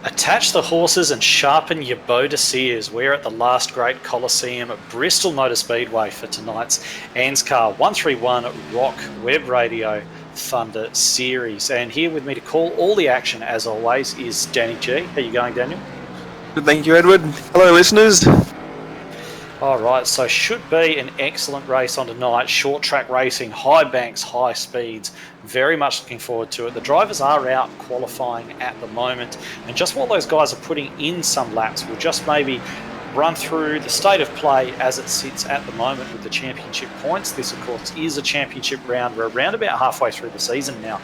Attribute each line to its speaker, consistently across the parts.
Speaker 1: Attach the horses and sharpen your bow to sears. We're at the last great Coliseum at Bristol Motor Speedway for tonight's ANZCAR 131 Rock Webradio Thunder Series. And here with me to call all the action, as always, is Danny G. How are you going, Daniel?
Speaker 2: Good, thank you, Edward. Hello, listeners.
Speaker 1: All right, so should be an excellent race on tonight. Short track racing, high banks, high speeds. Very much looking forward to it. The drivers are out qualifying at the moment. And just while those guys are putting in some laps, we'll just maybe run through the state of play as it sits at the moment with the championship points. This, of course, is a championship round. We're around about halfway through the season now.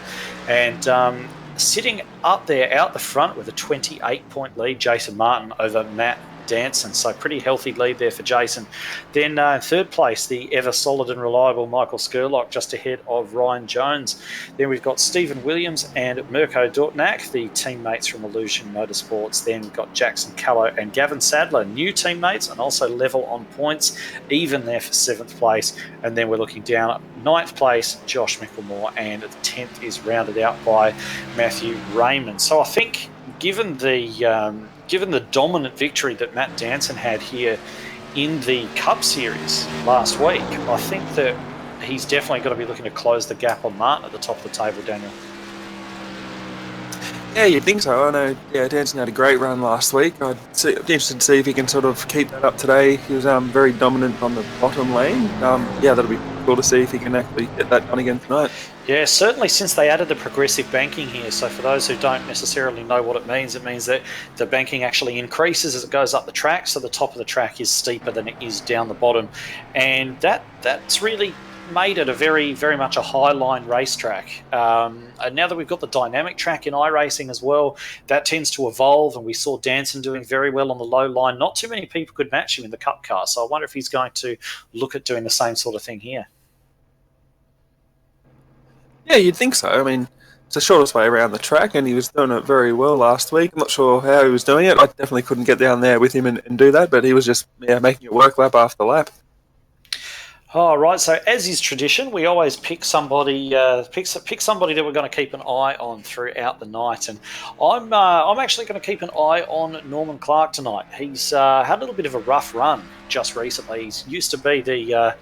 Speaker 1: And sitting up there out the front with a 28-point lead, Jason Martin over Matt Danson, so pretty healthy lead there for Jason. Then in third place, the ever solid and reliable Michael Skurlock, just ahead of Ryan Jones. Then we've got Stephen Williams and Mirko Dortnak, the teammates from Illusion Motorsports. Then we've got Jackson Callow and Gavin Sadler, new teammates, and also level on points, even there for 7th place. And then we're looking down at 9th place, Josh Micklemore, and 10th is rounded out by Matthew Raymond. So I think given the dominant victory that Matt Danson had here in the Cup Series last week, I think that he's definitely going to be looking to close the gap on Martin at the top of the table, Daniel.
Speaker 2: Yeah, you'd think so. I know, Danson had a great run last week. I'd be interested to see if he can sort of keep that up today. He was very dominant on the bottom lane. That'll be cool to see if he can actually get that done again tonight. Yeah,
Speaker 1: certainly since they added the progressive banking here. So for those who don't necessarily know what it means that the banking actually increases as it goes up the track. So the top of the track is steeper than it is down the bottom. And that's really made it a very, very much a high line racetrack. And now that we've got the dynamic track in iRacing as well, that tends to evolve, and we saw Danson doing very well on the low line. Not too many people could match him in the Cup car, so I wonder if he's going to look at doing the same sort of thing here.
Speaker 2: Yeah, you'd think so. I mean, it's the shortest way around the track, and he was doing it very well last week. I'm not sure how he was doing it. I definitely couldn't get down there with him and do that, but he was just making it work lap after lap.
Speaker 1: All right, so as is tradition, we always pick somebody pick somebody that we're going to keep an eye on throughout the night, and I'm actually going to keep an eye on Norman Clark tonight. He's had a little bit of a rough run just recently. He's used to be the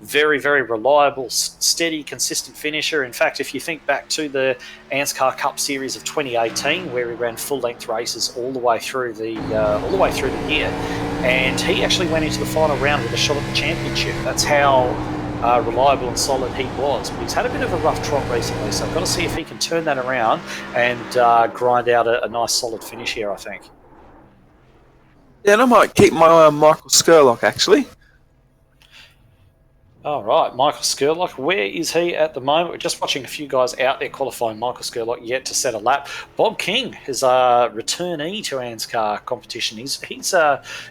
Speaker 1: very, very reliable, steady, consistent finisher. In fact, if you think back to the ANZCAR Cup Series of 2018, where he ran full-length races all the way through the year, and he actually went into the final round with a shot at the championship. That's how reliable and solid he was. But he's had a bit of a rough trot recently, so I've got to see if he can turn that around and grind out a nice, solid finish here, I think.
Speaker 2: Yeah, and I might keep my eye on Michael Skurlock, actually.
Speaker 1: All right, Michael Skurlock, where is he at the moment? We're just watching a few guys out there qualifying. Michael Skurlock yet to set a lap. Bob King is a returnee to ANZCAR competition. He's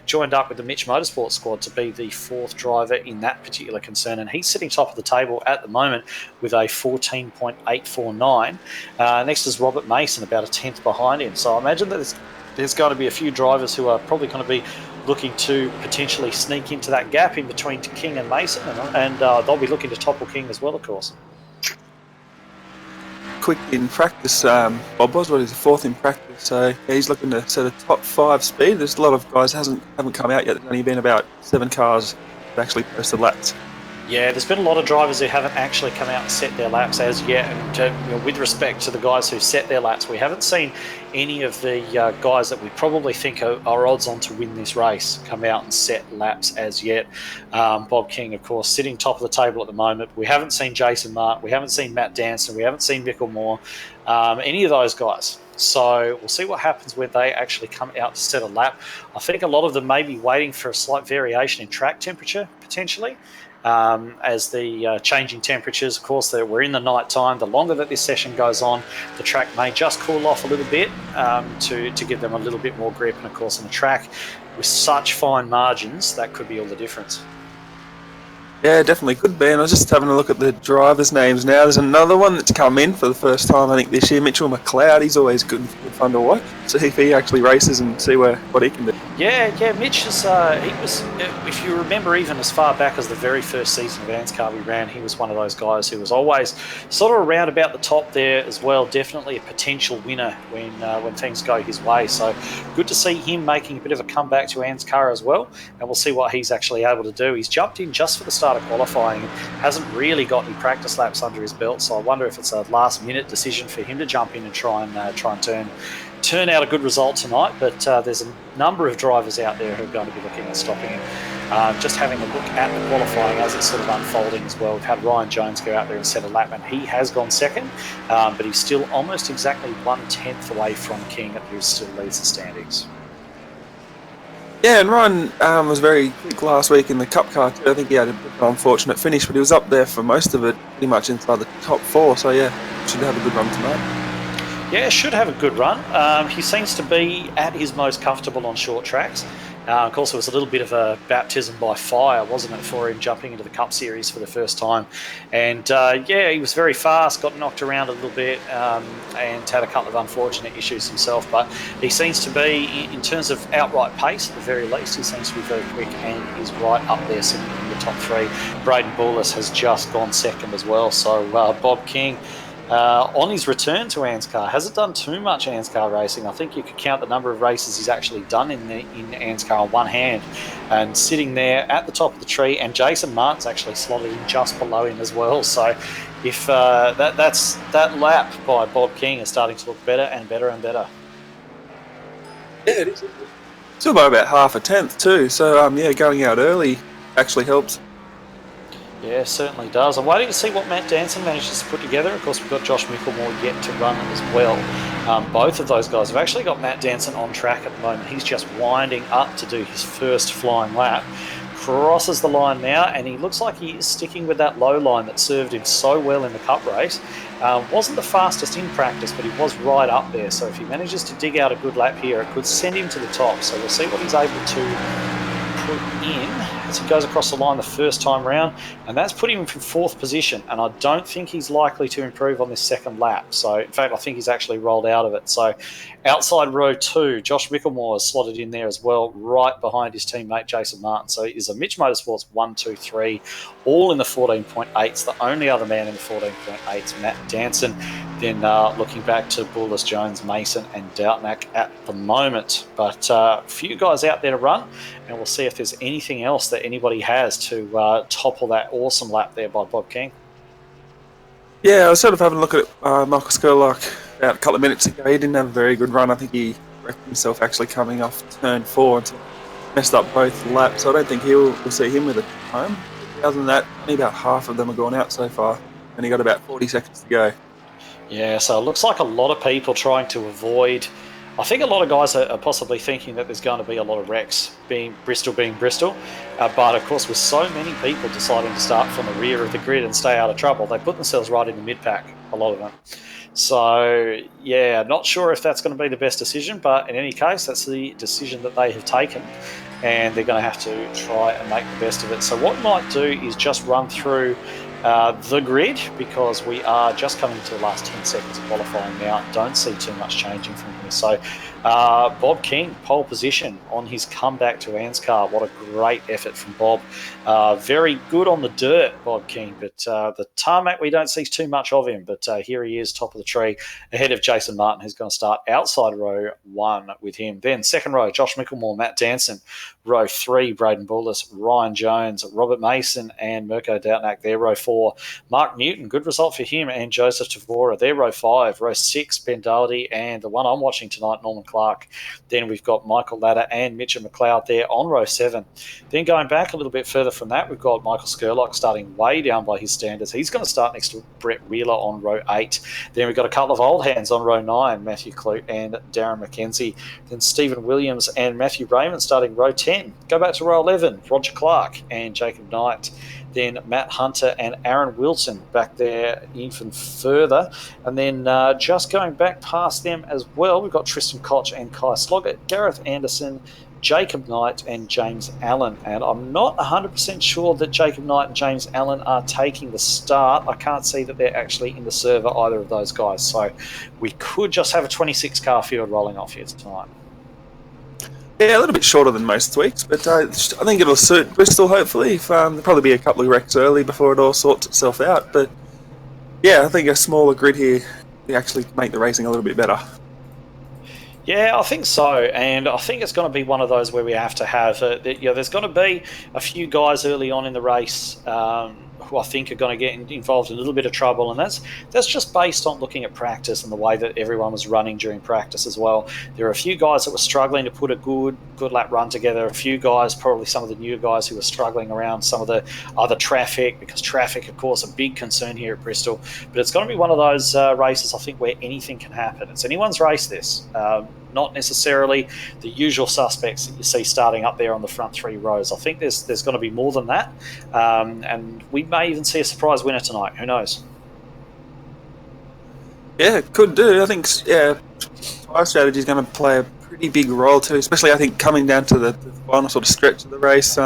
Speaker 1: joined up with the Mitch Motorsports squad to be the 4th driver in that particular concern, and he's sitting top of the table at the moment with a 14.849. Next is Robert Mason, about a 10th behind him. So I imagine that there's going to be a few drivers who are probably going to be looking to potentially sneak into that gap in between King and Mason, and they'll be looking to topple King as well, of course.
Speaker 2: Quick in practice, Bob was, 4th in practice, so he's looking to set a top 5 speed. There's a lot of guys haven't come out yet. There's only been about 7 cars that actually posted laps.
Speaker 1: Yeah, there's been a lot of drivers who haven't actually come out and set their laps as yet. And with respect to the guys who set their laps, we haven't seen any of the guys that we probably think are odds on to win this race come out and set laps as yet. Bob King, of course, sitting top of the table at the moment. We haven't seen Jason Martin. We haven't seen Matt Danson. We haven't seen Micklemore. Any of those guys. So we'll see what happens when they actually come out to set a lap. I think a lot of them may be waiting for a slight variation in track temperature, potentially. As the changing temperatures, of course, that we're in the night time. The longer that this session goes on, the track may just cool off a little bit to give them a little bit more grip. And of course, on the track with such fine margins, that could be all the difference.
Speaker 2: Yeah, definitely could be. And I was just having a look at the drivers' names now. There's another one that's come in for the first time, I think, this year. Mitchell McLeod. He's always good fun to watch. See if he actually races and see what he can do.
Speaker 1: Yeah. Mitch is. He was. If you remember, even as far back as the very first season of ANZCAR we ran, he was one of those guys who was always sort of around about the top there as well. Definitely a potential winner when things go his way. So good to see him making a bit of a comeback to ANZCAR as well, and we'll see what he's actually able to do. He's jumped in just for the start of qualifying and hasn't really got any practice laps under his belt. So I wonder if it's a last-minute decision for him to jump in and try and turn out a good result tonight, but there's a number of drivers out there who are going to be looking at stopping him. Just having a look at the qualifying as it's sort of unfolding as well. We've had Ryan Jones go out there and set a lap, and he has gone second, but he's still almost exactly 1/10 away from King, who still leads the standings.
Speaker 2: Yeah, and Ryan was very quick last week in the Cup car too. I think he had a bit of an unfortunate finish, but he was up there for most of it, pretty much inside the top 4. So yeah, should have a good run tonight.
Speaker 1: Yeah, should have a good run. He seems to be at his most comfortable on short tracks. Of course, it was a little bit of a baptism by fire, wasn't it, for him jumping into the Cup Series for the first time. And he was very fast, got knocked around a little bit, and had a couple of unfortunate issues himself. But he seems to be, in terms of outright pace at the very least, he seems to be very quick and is right up there sitting in the top 3. Braden Bullis has just gone second as well. So Bob King, on his return to ANZCAR, hasn't done too much ANZCAR racing. I think you could count the number of races he's actually done in ANZCAR on one hand, and sitting there at the top of the tree, and Jason Martin's actually slotted in just below him as well. So if that lap by Bob King is starting to look better and better and better.
Speaker 2: Yeah, it is. Still by about half a tenth too. So going out early actually helps.
Speaker 1: Yeah, certainly does. I'm waiting to see what Matt Danson manages to put together. Of course, we've got Josh Micklemore yet to run as well. Both of those guys have actually got Matt Danson on track at the moment. He's just winding up to do his first flying lap. Crosses the line now, and he looks like he is sticking with that low line that served him so well in the Cup race. Wasn't the fastest in practice, but he was right up there. So if he manages to dig out a good lap here, it could send him to the top. So we'll see what he's able to put in as he goes across the line the first time round, and that's put him in 4th position, and I don't think he's likely to improve on this second lap. So in fact, I think he's actually rolled out of it. So outside row 2, Josh Micklemore is slotted in there as well, right behind his teammate Jason Martin. So it is a Mitch Motorsports 1, 2, 3, all in the 14.8s. The only other man in the 14.8s, Matt Danson. Then looking back to Bullis, Jones, Mason and Doutnack at the moment. But a few guys out there to run, and we'll see if there's anything else that anybody has to topple that awesome lap there by Bob King.
Speaker 2: Yeah, I was sort of having a look at Michael Skurlock about a couple of minutes ago. He didn't have a very good run. I think he wrecked himself actually coming off turn 4 and messed up both laps. So I don't think we'll see him with a time. Other than that, only about half of them are gone out so far, and he got about 40 seconds to go.
Speaker 1: Yeah, so it looks like a lot of people trying to avoid. I think a lot of guys are possibly thinking that there's going to be a lot of wrecks, being Bristol. But of course, with so many people deciding to start from the rear of the grid and stay out of trouble, they put themselves right in the mid-pack, a lot of them. So, yeah, not sure if that's going to be the best decision, but in any case, that's the decision that they have taken, and they're going to have to try and make the best of it. So what we might do is just run through the grid, because we are just coming to the last 10 seconds of qualifying now. Don't see too much changing from here. So Bob King, pole position on his comeback to ANZCAR. What a great effort from Bob. Very good on the dirt, Bob King, but the tarmac, we don't see too much of him. But here he is, top of the tree, ahead of Jason Martin, who's going to start outside row 1 with him. Then second row, Josh Micklemore, Matt Danson. Row 3, Braden Bullis, Ryan Jones, Robert Mason and Mirko Doutnack. They're row 4. Mark Newton, good result for him, and Joseph Tavora. They're row 5. Row 6, Ben Doherty, and the one I'm watching tonight, Norman Clark. Then we've got Michael Latta and Mitchell McLeod there on row 7. Then going back a little bit further from that, we've got Michael Skurlock starting way down by his standards. He's going to start next to Brett Wheeler on row 8. Then we've got a couple of old hands on row 9, Matthew Clute and Darren McKenzie. Then Stephen Williams and Matthew Raymond starting row 10. Go back to row 11, Roger Clark and Jacob Knight. Then Matt Hunter and Aaron Wilson back there even further. And then just going back past them as well, we've got Tristan Koch and Kai Sloggett, Gareth Anderson, Jacob Knight and James Allen. And I'm not 100% sure that Jacob Knight and James Allen are taking the start. I can't see that they're actually in the server, either of those guys. So we could just have a 26-car field rolling off here tonight.
Speaker 2: Yeah, a little bit shorter than most weeks, but I think it'll suit Bristol, hopefully. There'll probably be a couple of wrecks early before it all sorts itself out. But yeah, I think a smaller grid here will actually make the racing a little bit better.
Speaker 1: Yeah, I think so, and I think it's going to be one of those where we have to have, there's going to be a few guys early on in the race who I think are going to get involved in a little bit of trouble, and that's just based on looking at practice and the way that everyone was running during practice as well. There are a few guys that were struggling to put a good lap run together. A few guys, probably some of the newer guys, who were struggling around some of the other traffic, because traffic, of course, a big concern here at Bristol. But it's going to be one of those races, I think, where anything can happen. It's anyone's race, this. Not necessarily the usual suspects that you see starting up there on the front three rows. I think there's going to be more than that, and we may even see a surprise winner tonight. Who knows?
Speaker 2: Yeah, it could do. I think tyre strategy is going to play a pretty big role too, especially I think coming down to the final sort of stretch of the race.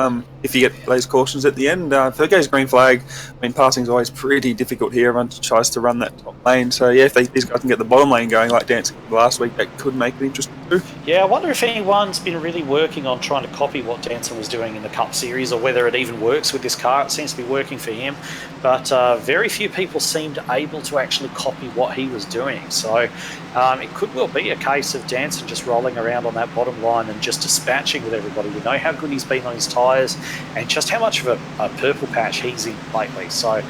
Speaker 2: If you get those cautions at the end, if it goes green flag, I mean, passing is always pretty difficult here. Everyone tries to run that top lane, so yeah, if these guys can get the bottom lane going like Dance last week, that could make it interesting too.
Speaker 1: Yeah, I wonder if anyone's been really working on trying to copy what Danson was doing in the Cup Series, or whether it even works with this car. It seems to be working for him, but very few people seemed able to actually copy what he was doing. So it could well be a case of Danson just rolling around on that bottom line and just dispatching with everybody. We know how good he's been on his tyres and just how much of a purple patch he's in lately. So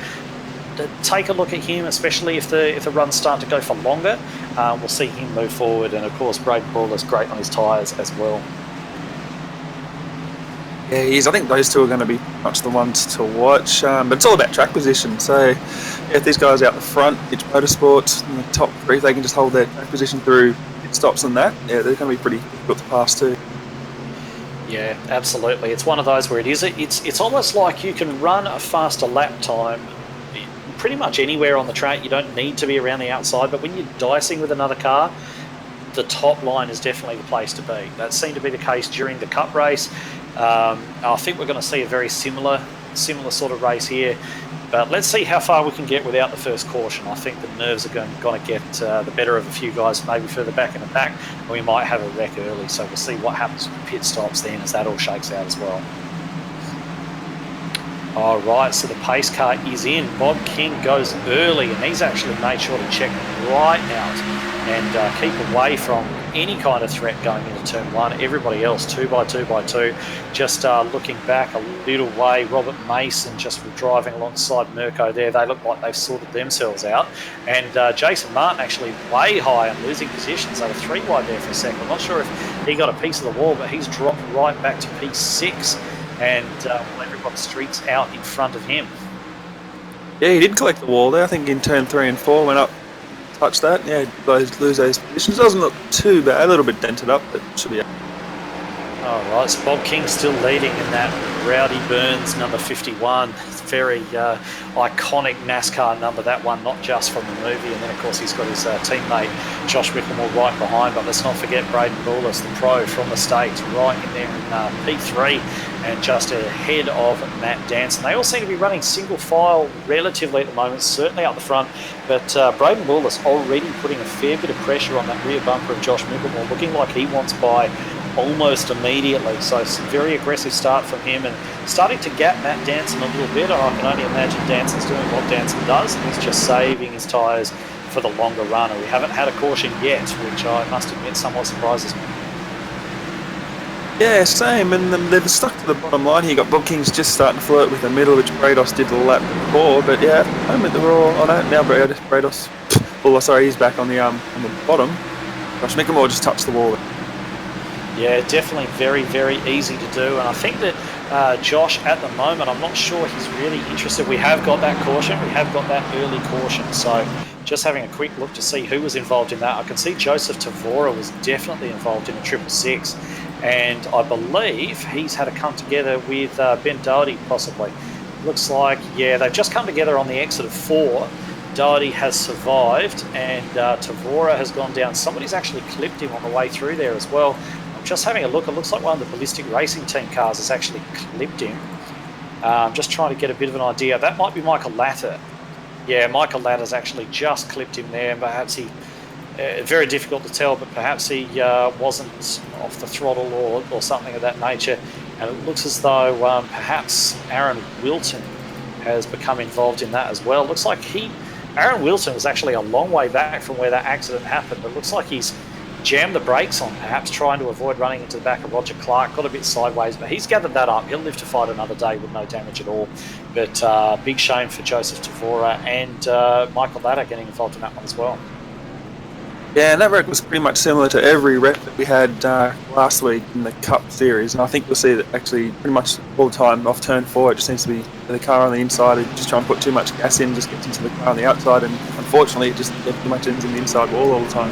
Speaker 1: take a look at him, especially if the runs start to go for longer. We'll see him move forward, and of course Braden Ball is great on his tyres as well.
Speaker 2: Yeah, he is. I think those two are going to be much the ones to watch, but it's all about track position. So if these guys out the front, Itch Motorsports, in the top three, if they can just hold their track position through pit stops and that, yeah, they're going to be pretty difficult to pass too.
Speaker 1: Yeah, absolutely. It's one of those where it's almost like you can run a faster lap time pretty much anywhere on the track. You don't need to be around the outside, but when you're dicing with another car, the top line is definitely the place to be. That seemed to be the case during the Cup race. I think we're going to see a very similar sort of race here, but let's see how far we can get without the first caution. I think the nerves are going to get the better of a few guys, maybe further back in the pack, and we might have a wreck early. So we'll see what happens with the pit stops then, as that all shakes out as well. All right, so the pace car is in. Bob King goes early, and he's actually made sure to check right out and keep away from any kind of threat going into turn one. Everybody else, 2 by 2 by 2, just looking back a little way. Robert Mason just driving alongside Mirko there. They look like they've sorted themselves out. And Jason Martin actually way high and losing positions. They were 3 wide there for a second. I'm not sure if he got a piece of the wall, but he's dropped right back to P6. And everybody streets out in front of him.
Speaker 2: Yeah, he did collect the wall there. I think in turn 3 and 4 went up, touched that. Yeah, lose those positions. Doesn't look too bad. A little bit dented up, but should be.
Speaker 1: All right, so Bob King still leading in that Rowdy Burns number 51. It's very iconic NASCAR number, that one, not just from the movie. And then, of course, he's got his teammate Josh Whittemore right behind. But let's not forget Braden Bullis, the pro from the States, right in there in P3 and just ahead of Matt Danson. They all seem to be running single file relatively at the moment, certainly up the front. But Braden Bullis already putting a fair bit of pressure on that rear bumper of Josh Whittemore, looking like he wants by almost immediately. So it's a very aggressive start from him, and starting to gap Matt Danson a little bit. I can only imagine Danson's doing what Danson does, and he's just saving his tyres for the longer run. And we haven't had a caution yet, which I must admit somewhat surprises me.
Speaker 2: Yeah, same, and they've stuck to the bottom line here. You got Bob King's just starting to flirt with the middle, which Brados did the lap before, but yeah, at the moment they're all on it. Now Brados, oh sorry, he's back on the bottom. Josh Mickelmore just touched the wall.
Speaker 1: Yeah, definitely very, very easy to do. And I think that Josh, at the moment, I'm not sure he's really interested. We have got that caution. We have got that early caution. So just having a quick look to see who was involved in that. I can see Joseph Tavora was definitely involved in the 666. And I believe he's had a come together with Ben Doherty, possibly. Looks like, yeah, they've just come together on the exit of 4. Doherty has survived, and Tavora has gone down. Somebody's actually clipped him on the way through there as well. Just having a look, it looks like one of the Ballistic Racing Team cars has actually clipped him. Just trying to get a bit of an idea. That might be Michael Latter. Yeah, Michael Latter's actually just clipped him there, and perhaps he very difficult to tell, but perhaps he wasn't off the throttle or something of that nature. And it looks as though perhaps Aaron Wilton has become involved in that as well. Looks like Aaron Wilton was actually a long way back from where that accident happened, but it looks like he's jammed the brakes on, perhaps trying to avoid running into the back of Roger Clark. Got a bit sideways, but he's gathered that up. He'll live to fight another day with no damage at all. But big shame for Joseph Tavora and Michael Latta getting involved in that one as well.
Speaker 2: Yeah, and that wreck was pretty much similar to every wreck that we had last week in the Cup Series. And I think you'll see that actually pretty much all the time off turn 4, it just seems to be the car on the inside, it just trying to put too much gas in, just gets into the car on the outside, and unfortunately it just pretty much ends in the inside wall all the time.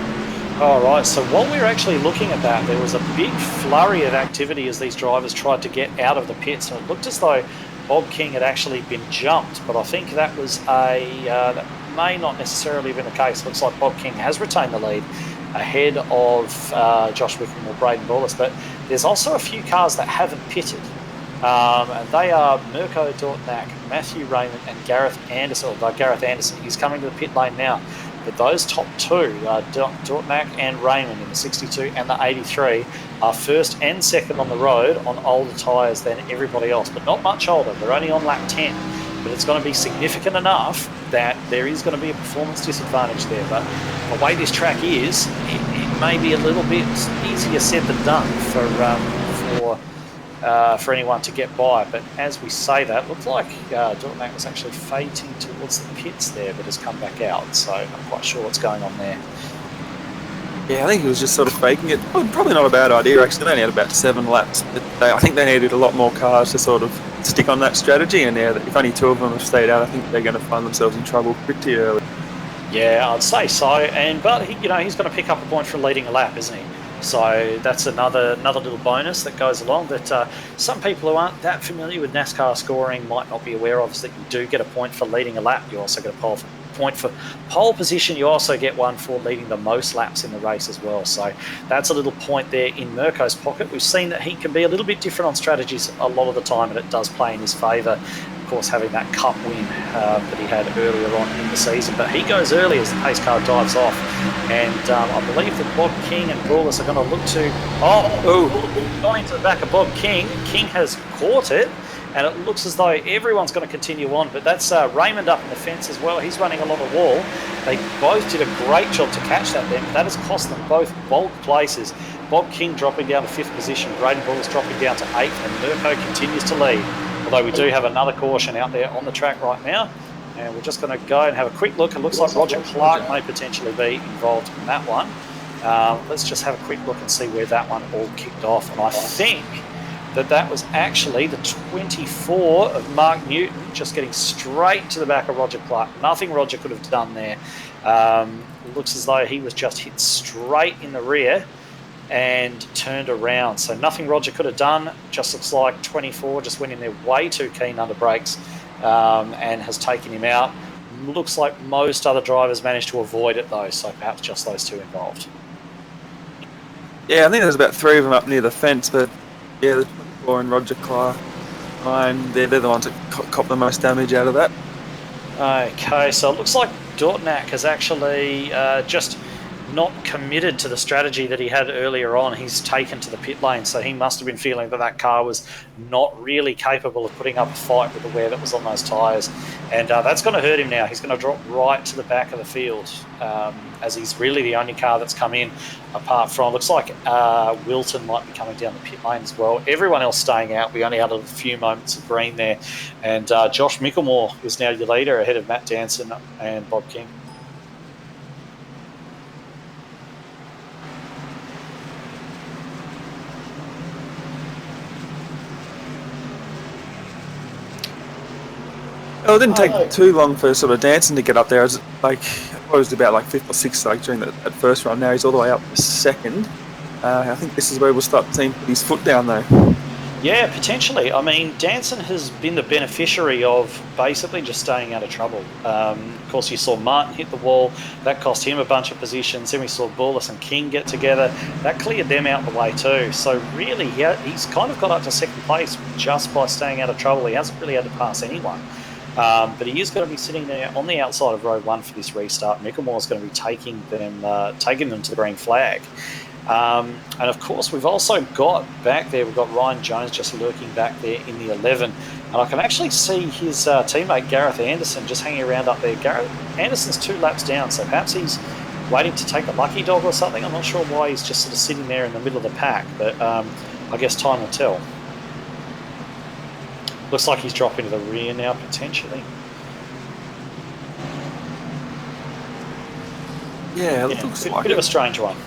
Speaker 1: All right, so while we were actually looking at that, there was a big flurry of activity as these drivers tried to get out of the pits, and it looked as though Bob King had actually been jumped, but I think that was that may not necessarily have been the case. Looks like Bob King has retained the lead ahead of Josh Wickham or Braden Borlas, but there's also a few cars that haven't pitted, and they are Mirko Dortnack, Matthew Raymond and Gareth Anderson. Gareth Anderson, he's coming to the pit lane now. But those top two, Dortnack and Raymond in the 62 and the 83, are first and second on the road on older tyres than everybody else, but not much older. They're only on lap 10, but it's going to be significant enough that there is going to be a performance disadvantage there. But the way this track is, it may be a little bit easier said than done for anyone to get by. But as we say that, it looked like Dortnack was actually fading towards the pits there, but has come back out, so I'm not quite sure what's going on there.
Speaker 2: Yeah, I think he was just sort of faking it. Probably not a bad idea, actually. They only had about 7 laps, but I think they needed a lot more cars to sort of stick on that strategy, and if only 2 of them have stayed out, I think they're going to find themselves in trouble pretty early. Yeah,
Speaker 1: I'd say so, but he's going to pick up a point for leading a lap, isn't he? So that's another little bonus that goes along that some people who aren't that familiar with NASCAR scoring might not be aware of, is that you do get a point for leading a lap. You also get a point for pole position. You also get one for leading the most laps in the race as well. So that's a little point there in Mirko's pocket. We've seen that he can be a little bit different on strategies a lot of the time, and it does play in his favour. Of course, having that cup win that he had earlier on in the season. But he goes early as the pace car dives off. And I believe that Bob King and Borlas are going to look to... gone into the back of Bob King. King has caught it, and it looks as though everyone's going to continue on. But that's Raymond up in the fence as well. He's running along the wall. They both did a great job to catch that then. That has cost them both bulk places. Bob King dropping down to 5th position. Braden Borlas dropping down to 8th. And Mirko continues to lead. Although we do have another caution out there on the track right now. And we're just going to go and have a quick look. It looks like Roger Clark may potentially be involved in that one. Let's just have a quick look and see where that one all kicked off. And I think that was actually the 24 of Mark Newton just getting straight to the back of Roger Clark. Nothing Roger could have done there. Looks as though he was just hit straight in the rear and turned around. So nothing Roger could have done. Just looks like 24 just went in there way too keen under brakes and has taken him out. Looks like most other drivers managed to avoid it though, so perhaps just those 2 involved.
Speaker 2: Yeah, I think there's about 3 of them up near the fence, but yeah, the 24 and Roger Clark, they're the ones that cop the most damage out of that.
Speaker 1: Okay, so it looks like Dortnack has actually just not committed to the strategy that he had earlier on. He's taken to the pit lane, so he must have been feeling that car was not really capable of putting up a fight with the wear that was on those tyres, and that's going to hurt him now. He's going to drop right to the back of the field, as he's really the only car that's come in apart from, looks like Wilton might be coming down the pit lane as well. Everyone else staying out. We only had a few moments of green there, and Josh Mickelmore is now your leader ahead of Matt Danson and Bob King.
Speaker 2: Well, it didn't take too long for sort of Danson to get up there. It was about 5th or 6th during that first run. Now he's all the way up to 2nd. I think this is where we'll start seeing his foot down though.
Speaker 1: Yeah, potentially. I mean, Danson has been the beneficiary of basically just staying out of trouble. Of course, you saw Martin hit the wall. That cost him a bunch of positions. Then we saw Borlas and King get together. That cleared them out the way too. So really, he's kind of got up to 2nd place just by staying out of trouble. He hasn't really had to pass anyone. But he is going to be sitting there on the outside of row 1 for this restart. Micklemore's going to be taking them to the green flag. And of course, we've also got back there, we've got Ryan Jones just lurking back there in the 11. And I can actually see his teammate Gareth Anderson just hanging around up there. Gareth Anderson's 2 laps down, so perhaps he's waiting to take a lucky dog or something. I'm not sure why he's just sort of sitting there in the middle of the pack, but I guess time will tell. Looks like he's dropping to the rear now, potentially.
Speaker 2: Yeah, it looks like
Speaker 1: a bit of a strange one.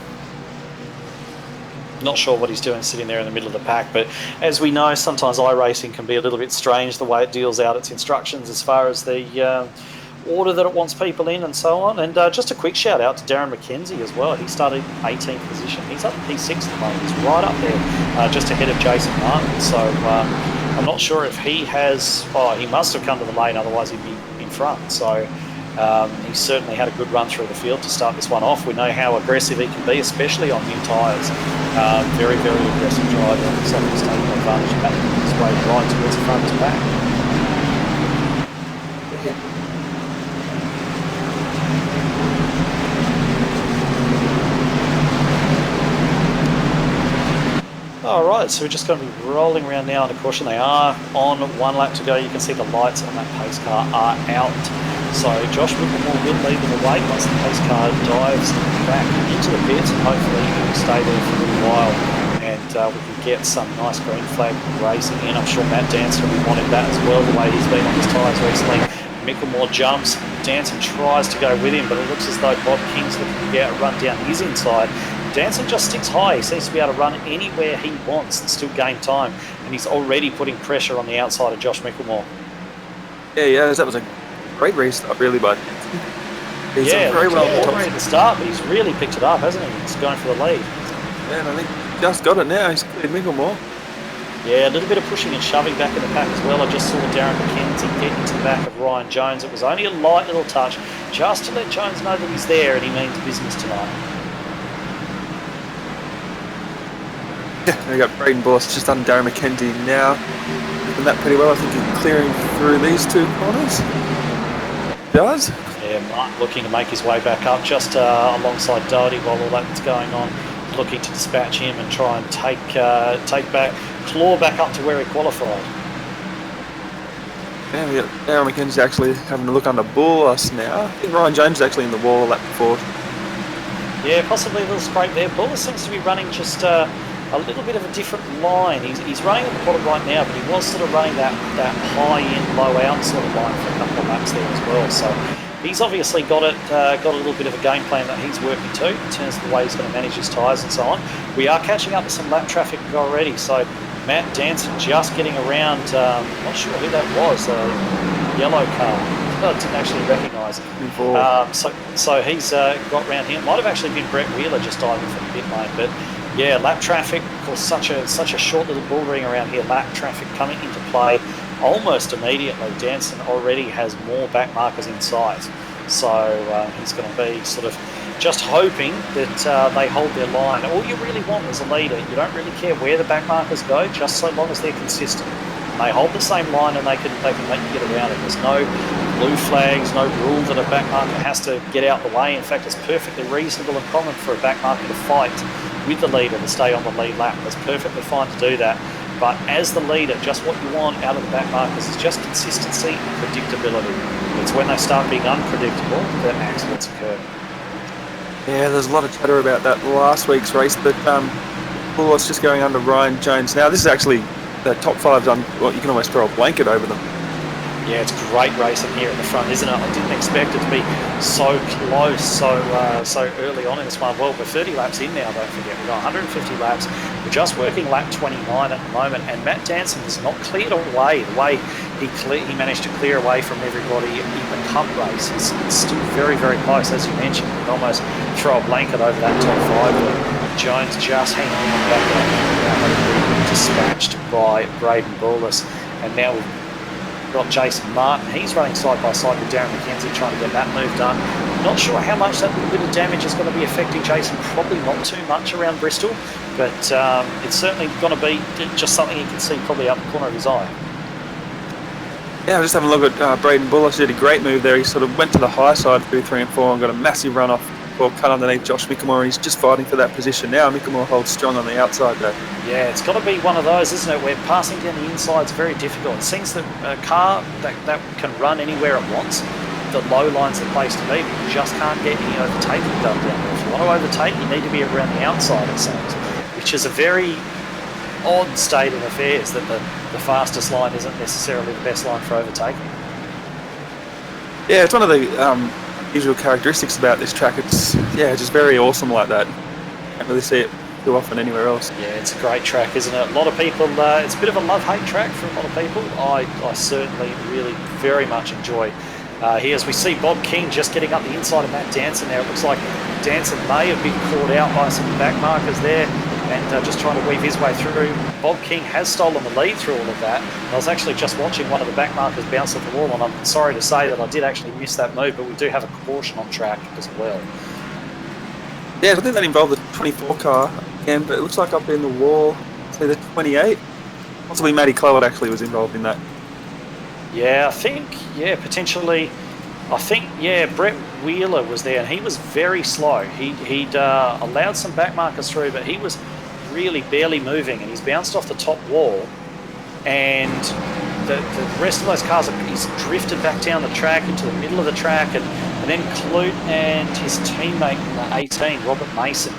Speaker 1: Not sure what he's doing sitting there in the middle of the pack, but as we know, sometimes iRacing can be a little bit strange the way it deals out its instructions as far as the order that it wants people in and so on. And just a quick shout out to Darren McKenzie as well. He started 18th position. He's up in P6 at the moment. He's right up there, just ahead of Jason Martin. So I'm not sure if he has... Oh, he must have come to the lane, otherwise he'd be in front. So he certainly had a good run through the field to start this one off. We know how aggressive he can be, especially on new tyres. Very, very aggressive driver. Looks like he's taking advantage of that. His way right towards the front to back. Alright, so we're just going to be rolling around now under caution. They are on 1 lap to go. You can see the lights on that pace car are out. So Josh Whitmore will lead them away once the pace car dives back into the pits, and hopefully he will stay there for a little while and we can get some nice green flag racing in. I'm sure Matt Danson will be wanting that as well, the way he's been on his tyres recently. Micklemore jumps, Danson tries to go with him, but it looks as though Bob King's looking to get a run down his inside. Danson just sticks high. He seems to be able to run anywhere he wants and still gain time, and he's already putting pressure on the outside of Josh Micklemore.
Speaker 2: Yeah, that was a great restart, really, but he's very well
Speaker 1: at the start, but he's really picked it up, hasn't he? He's going for the lead.
Speaker 2: Yeah, and I think he just got it now. He's cleared Micklemore.
Speaker 1: Yeah, a little bit of pushing and shoving back in the pack as well. I just saw Darren McKenzie get into the back of Ryan Jones. It was only a light little touch, just to let Jones know that he's there and he means business tonight.
Speaker 2: Yeah, we got Braden Bullis just under Darren McKenzie now. Doing that pretty well. I think he's clearing through these 2 corners. Does?
Speaker 1: Yeah, Mark looking to make his way back up just alongside Doherty while all that's going on. Looking to dispatch him and try and claw back up to where he qualified.
Speaker 2: Yeah, we got Darren McKenzie actually having a look under Bullis now. I think Ryan Jones is actually in the wall lap before.
Speaker 1: Yeah, possibly a little scrape there. Bullis seems to be running just a little bit of a different line. He's running at the bottom right now, but he was sort of running that high in, low out sort of line for a couple of laps there as well. So he's obviously got a little bit of a game plan that he's working to in terms of the way he's going to manage his tyres and so on. We are catching up with some lap traffic already. So Matt Danson just getting around. Not sure who that was. A yellow car. I didn't actually recognise it. So he's got round here. It might have actually been Brett Wheeler just diving from the pit lane, but. Yeah, lap traffic, of course, such a short little bull ring around here. Lap traffic coming into play almost immediately. Danson already has more back markers in sight. So he's going to be sort of just hoping that they hold their line. All you really want as a leader, you don't really care where the back markers go, just so long as they're consistent. And they hold the same line and they can make you get around it. There's no blue flags, no rule that a back marker has to get out the way. In fact, it's perfectly reasonable and common for a back marker to fight with the leader to stay on the lead lap. That's perfectly fine to do that. But as the leader, just what you want out of the back markers is just consistency and predictability. It's when they start being unpredictable that accidents occur.
Speaker 2: Yeah, there's a lot of chatter about that last week's race, but Bullis just going under Ryan Jones. Now, this is actually the top 5's on. Well, you can almost throw a blanket over them.
Speaker 1: Yeah, it's great racing here at the front, isn't it? I didn't expect it to be so close, so early on in this one. Well, we're 30 laps in now, don't forget. We've got 150 laps. We're just working lap 29 at the moment, and Matt Danson has not cleared away the way he managed to clear away from everybody in the Cup race. It's still very, very close, as you mentioned. You can almost throw a blanket over that top 5. But Jones just hanging on back there, dispatched by Braden Bullis, and now we've got Jason Martin. He's running side by side with Darren McKenzie trying to get that move done. Not sure how much that little bit of damage is going to be affecting Jason. Probably not too much around Bristol, but it's certainly going to be just something you can see probably up the corner of his eye.
Speaker 2: Yeah, I was just having a look at Braden Bullis. Did a great move there. He sort of went to the high side through 3 and 4 and got a massive run off or cut underneath Josh Mickamore, and he's just fighting for that position now. Mickamore holds strong on the outside there.
Speaker 1: Yeah, it's got to be one of those, isn't it, where passing down the inside is very difficult. It seems that a car that can run anywhere it wants, the low line's the place to be, but you just can't get any overtaking done down there. If you want to overtake, you need to be around the outside, it seems, which is a very odd state of affairs, that the fastest line isn't necessarily the best line for overtaking.
Speaker 2: Yeah, it's one of the usual characteristics about this track. It's just very awesome like that. Can't really see it too often anywhere else.
Speaker 1: Yeah, it's a great track, isn't it? A lot of people, it's a bit of a love-hate track for a lot of people. I certainly really very much enjoy here, as we see Bob King just getting up the inside of Matt Danson now. It looks like Danson may have been caught out by some back markers there, and just trying to weave his way through. Bob King has stolen the lead through all of that. I was actually just watching one of the back markers bounce off the wall, and I'm sorry to say that I did actually miss that move, but we do have a caution on track as well.
Speaker 2: Yeah, I think that involved the 24 car again, but it looks like up in the wall, say the 28. Possibly Matty Cloward actually was involved in that.
Speaker 1: Yeah, I think, potentially. I think, Brett Wheeler was there, and he was very slow. He'd allowed some back markers through, but he was really barely moving, and he's bounced off the top wall, and the rest of those cars, he's drifted back down the track into the middle of the track, and then Clute and his teammate in the 18, Robert Mason,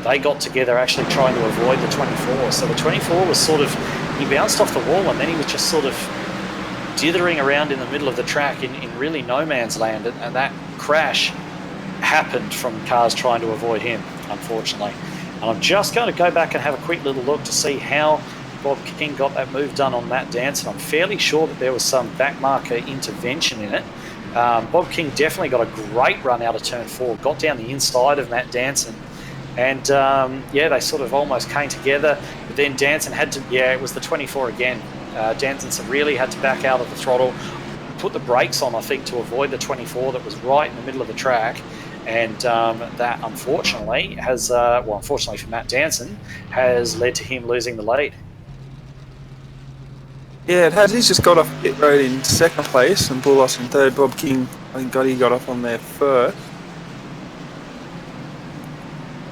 Speaker 1: they got together actually trying to avoid the 24. So the 24 was sort of, he bounced off the wall, and then he was just sort of dithering around in the middle of the track in really no man's land, and that crash happened from cars trying to avoid him, unfortunately. And I'm just going to go back and have a quick little look to see how Bob King got that move done on Matt Danson. I'm fairly sure that there was some back marker intervention in it. Bob King definitely got a great run out of turn 4, got down the inside of Matt Danson, and they sort of almost came together, but then Danson had to, it was the 24 again. Danson really had to back out of the throttle, put the brakes on, I think, to avoid the 24 that was right in the middle of the track, and that unfortunately has, unfortunately for Matt Danson, has led to him losing the lead.
Speaker 2: Yeah, it has. He's just got off pit road in second place, and Bullos in third. Bob King, I think, got off on there first.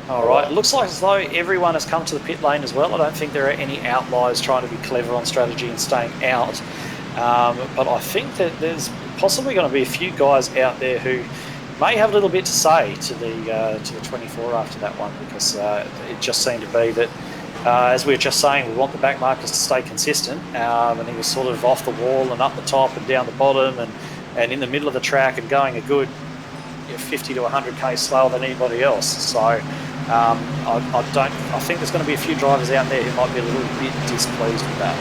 Speaker 1: All right, it looks like as though everyone has come to the pit lane as well. I don't think there are any outliers trying to be clever on strategy and staying out. But I think that there's possibly going to be a few guys out there who may have a little bit to say to the 24 after that one, because it just seemed to be that, as we were just saying, we want the back markers to stay consistent, and he was sort of off the wall and up the top and down the bottom and in the middle of the track and going a good 50 to 100k slower than anybody else. So I think there's going to be a few drivers out there who might be a little bit displeased with that.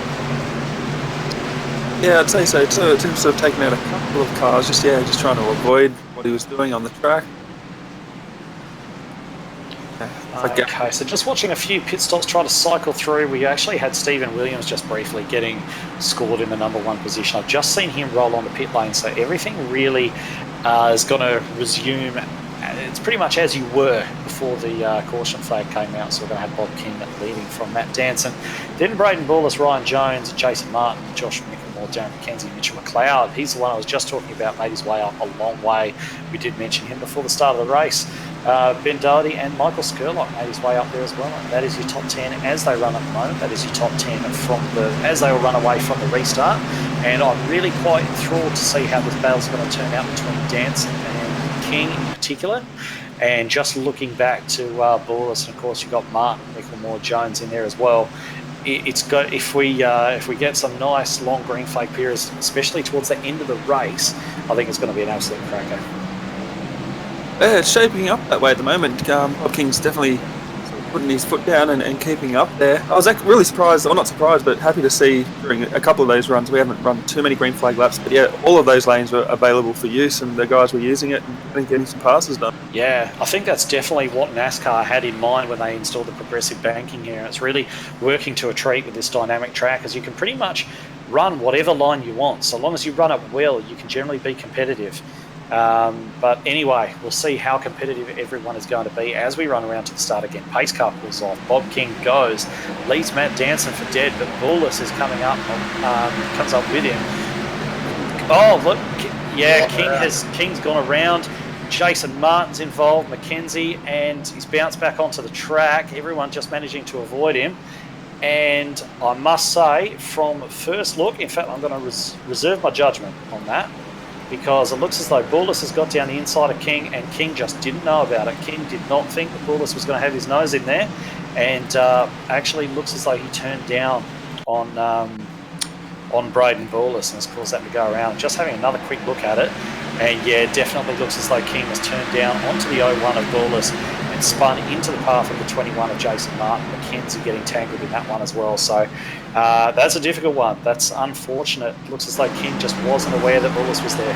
Speaker 2: Yeah, I'd say so. So it's him sort of taking out a couple of cars, just trying to avoid what he was doing on the track.
Speaker 1: Okay, so just watching a few pit stops try to cycle through. We actually had Stephen Williams just briefly getting scored in the #1 position. I've just seen him roll on the pit lane, so everything really is going to resume. It's pretty much as you were before the caution flag came out, so we're going to have Bob King leading from Matt Danson. Then Braden Bullis, Ryan Jones, Jason Martin, Josh Mickelmore, Darren McKenzie, Mitchell McLeod. He's the one I was just talking about, made his way up a long way. We did mention him before the start of the race. Ben Doherty and Michael Skurlock made his way up there as well. And that is your top 10 as they run at the moment. That is your top 10 as they will run away from the restart. And I'm really quite enthralled to see how this battle's going to turn out between Danson and King in particular. And just looking back to Bullis, and of course you've got Martin, Mickelmore, Jones in there as well. It's got, if we get some nice long green flag periods, especially towards the end of the race, I think it's going to be an absolute cracker.
Speaker 2: Yeah, it's shaping up that way at the moment. Bob King's definitely putting his foot down and keeping up there. I was really surprised, or not surprised, but happy to see during a couple of those runs, we haven't run too many green flag laps, but all of those lanes were available for use, and the guys were using it and getting some passes done.
Speaker 1: Yeah, I think that's definitely what NASCAR had in mind when they installed the progressive banking here. It's really working to a treat with this dynamic track, as you can pretty much run whatever line you want. So long as you run it well, you can generally be competitive. But anyway, we'll see how competitive everyone is going to be as we run around to the start again. Pace car pulls off. Bob King goes, leads Matt Danson for dead, but Bullis is coming up, comes up with him. Oh, look, yeah, King's gone around. Jason Martin's involved, Mackenzie, and he's bounced back onto the track. Everyone just managing to avoid him. And I must say, from first look, in fact, I'm going to reserve my judgment on that, because it looks as though Bullis has got down the inside of King, and King just didn't know about it. King did not think that Bullis was going to have his nose in there, and actually looks as though he turned down on Braden Bullis, and has caused that to go around. Just having another quick look at it, and yeah, definitely looks as though King has turned down onto the 01 of Bullis and spun into the path of the 21 of Jason Martin. Mackenzie getting tangled in that one as well. So that's a difficult one. That's unfortunate. Looks as though King just wasn't aware that Bullis was there.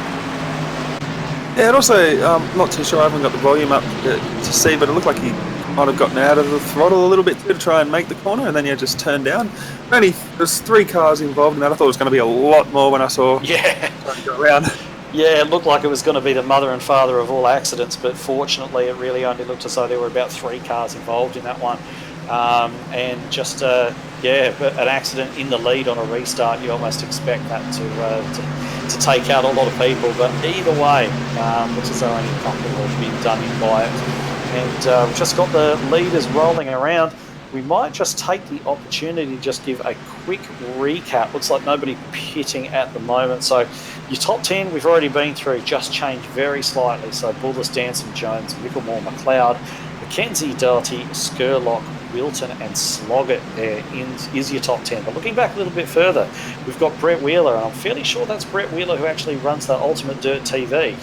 Speaker 2: Yeah, and also, not too sure, I haven't got the volume up to see, but it looked like he might have gotten out of the throttle a little bit too to try and make the corner, and then just turned down. There's 3 cars involved in that. I thought it was going to be a lot more when I saw trying to go around.
Speaker 1: Yeah, it looked like it was going to be the mother and father of all accidents, but fortunately it really only looked as though there were about 3 cars involved in that one. And just, an accident in the lead on a restart, you almost expect that to take out a lot of people. But either way, looks as though only a couple have been done in by it. And we've just got the leaders rolling around. We might just take the opportunity to just give a quick recap. Looks like nobody pitting at the moment. So your top 10 we've already been through, just changed very slightly. So Bullis, Danson, Jones, Mickelmore, McLeod, Mackenzie, Doherty, Skurlock, Wilton and Sloggett there is your top 10. But looking back a little bit further, we've got Brett Wheeler, and I'm fairly sure that's Brett Wheeler who actually runs the Ultimate Dirt TV.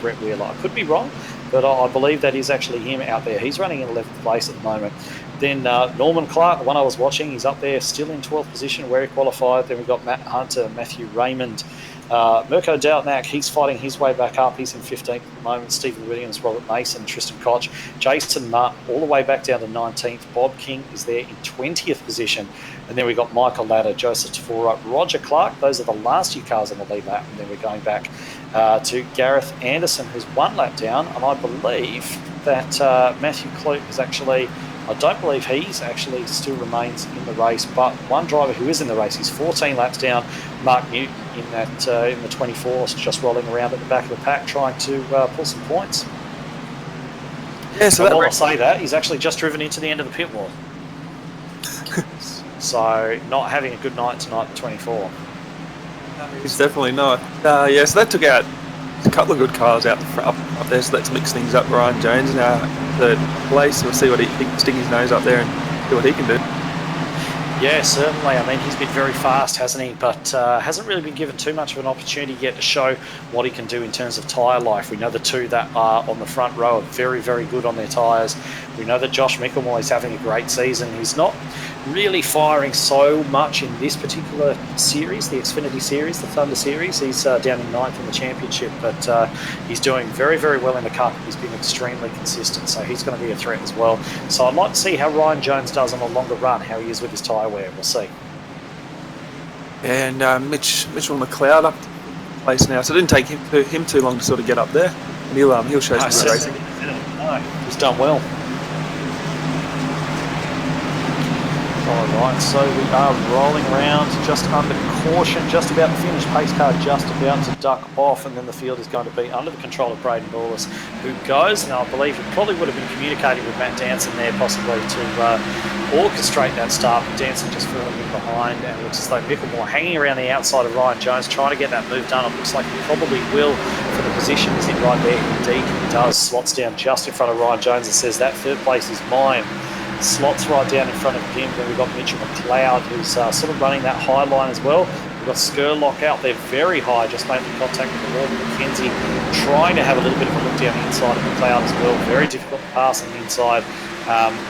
Speaker 1: Brett Wheeler. I could be wrong, but I believe that is actually him out there. He's running in 11th place at the moment. Then Norman Clark, the one I was watching, he's up there still in 12th position where he qualified. Then we've got Matt Hunter, Matthew Raymond, Mirko Doutnak, he's fighting his way back up. He's in 15th at the moment. Stephen Williams, Robert Mason, Tristan Koch, Jason Martin all the way back down to 19th. Bob King is there in 20th position. And then we've got Michael Ladder, Joseph Tafora, Roger Clark. Those are the last 2 cars on the lead lap. And then we're going back to Gareth Anderson, who's 1 lap down. And I believe that Matthew Clute is actually... I don't believe he's actually still remains in the race, but one driver who is in the race, he's 14 laps down, Mark Newton in the 24th, just rolling around at the back of the pack, trying to pull some points. Yeah, so while I say that, he's actually just driven into the end of the pit wall. So not having a good night tonight at 24.
Speaker 2: No, he's definitely not. So that took out a couple of good cars out up there, so let's mix things up. Ryan Jones now third place. We'll see what he can stick his nose up there and see what he can do.
Speaker 1: Yeah, certainly. I mean, he's been very fast, hasn't he? But hasn't really been given too much of an opportunity yet to show what he can do in terms of tyre life. We know the 2 that are on the front row are very, very good on their tyres. We know that Josh Mickelmore is having a great season. He's not really firing so much in this particular series, the Xfinity Series, the Thunder Series. He's down in 9th in the championship, but he's doing very, very well in the Cup. He's been extremely consistent, so he's going to be a threat as well. So I'd like to see how Ryan Jones does on a longer run, how he is with his tyre wear. We'll see.
Speaker 2: And Mitchell McLeod up place now, so it didn't take him too long to sort of get up there. And he'll show some racing.
Speaker 1: No, he's done well. Alright, so we are rolling around just under caution, just about to finish. Pace car just about to duck off, and then the field is going to be under the control of Braden Bullis, who goes, and I believe he probably would have been communicating with Matt Danson there possibly to orchestrate that start, but Danson just falling in behind, and it looks as though Mickelmore hanging around the outside of Ryan Jones, trying to get that move done. It looks like he probably will for the position he's in right there. Indeed, he does. Slots down just in front of Ryan Jones and says that 3rd place is mine. Slots right down in front of him. Then we've got Mitchell McLeod, who's sort of running that high line as well. We've got Skurlock out there very high, just making contact with the wall. Mackenzie trying to have a little bit of a look down the inside of McLeod as well. Very difficult to pass on the inside.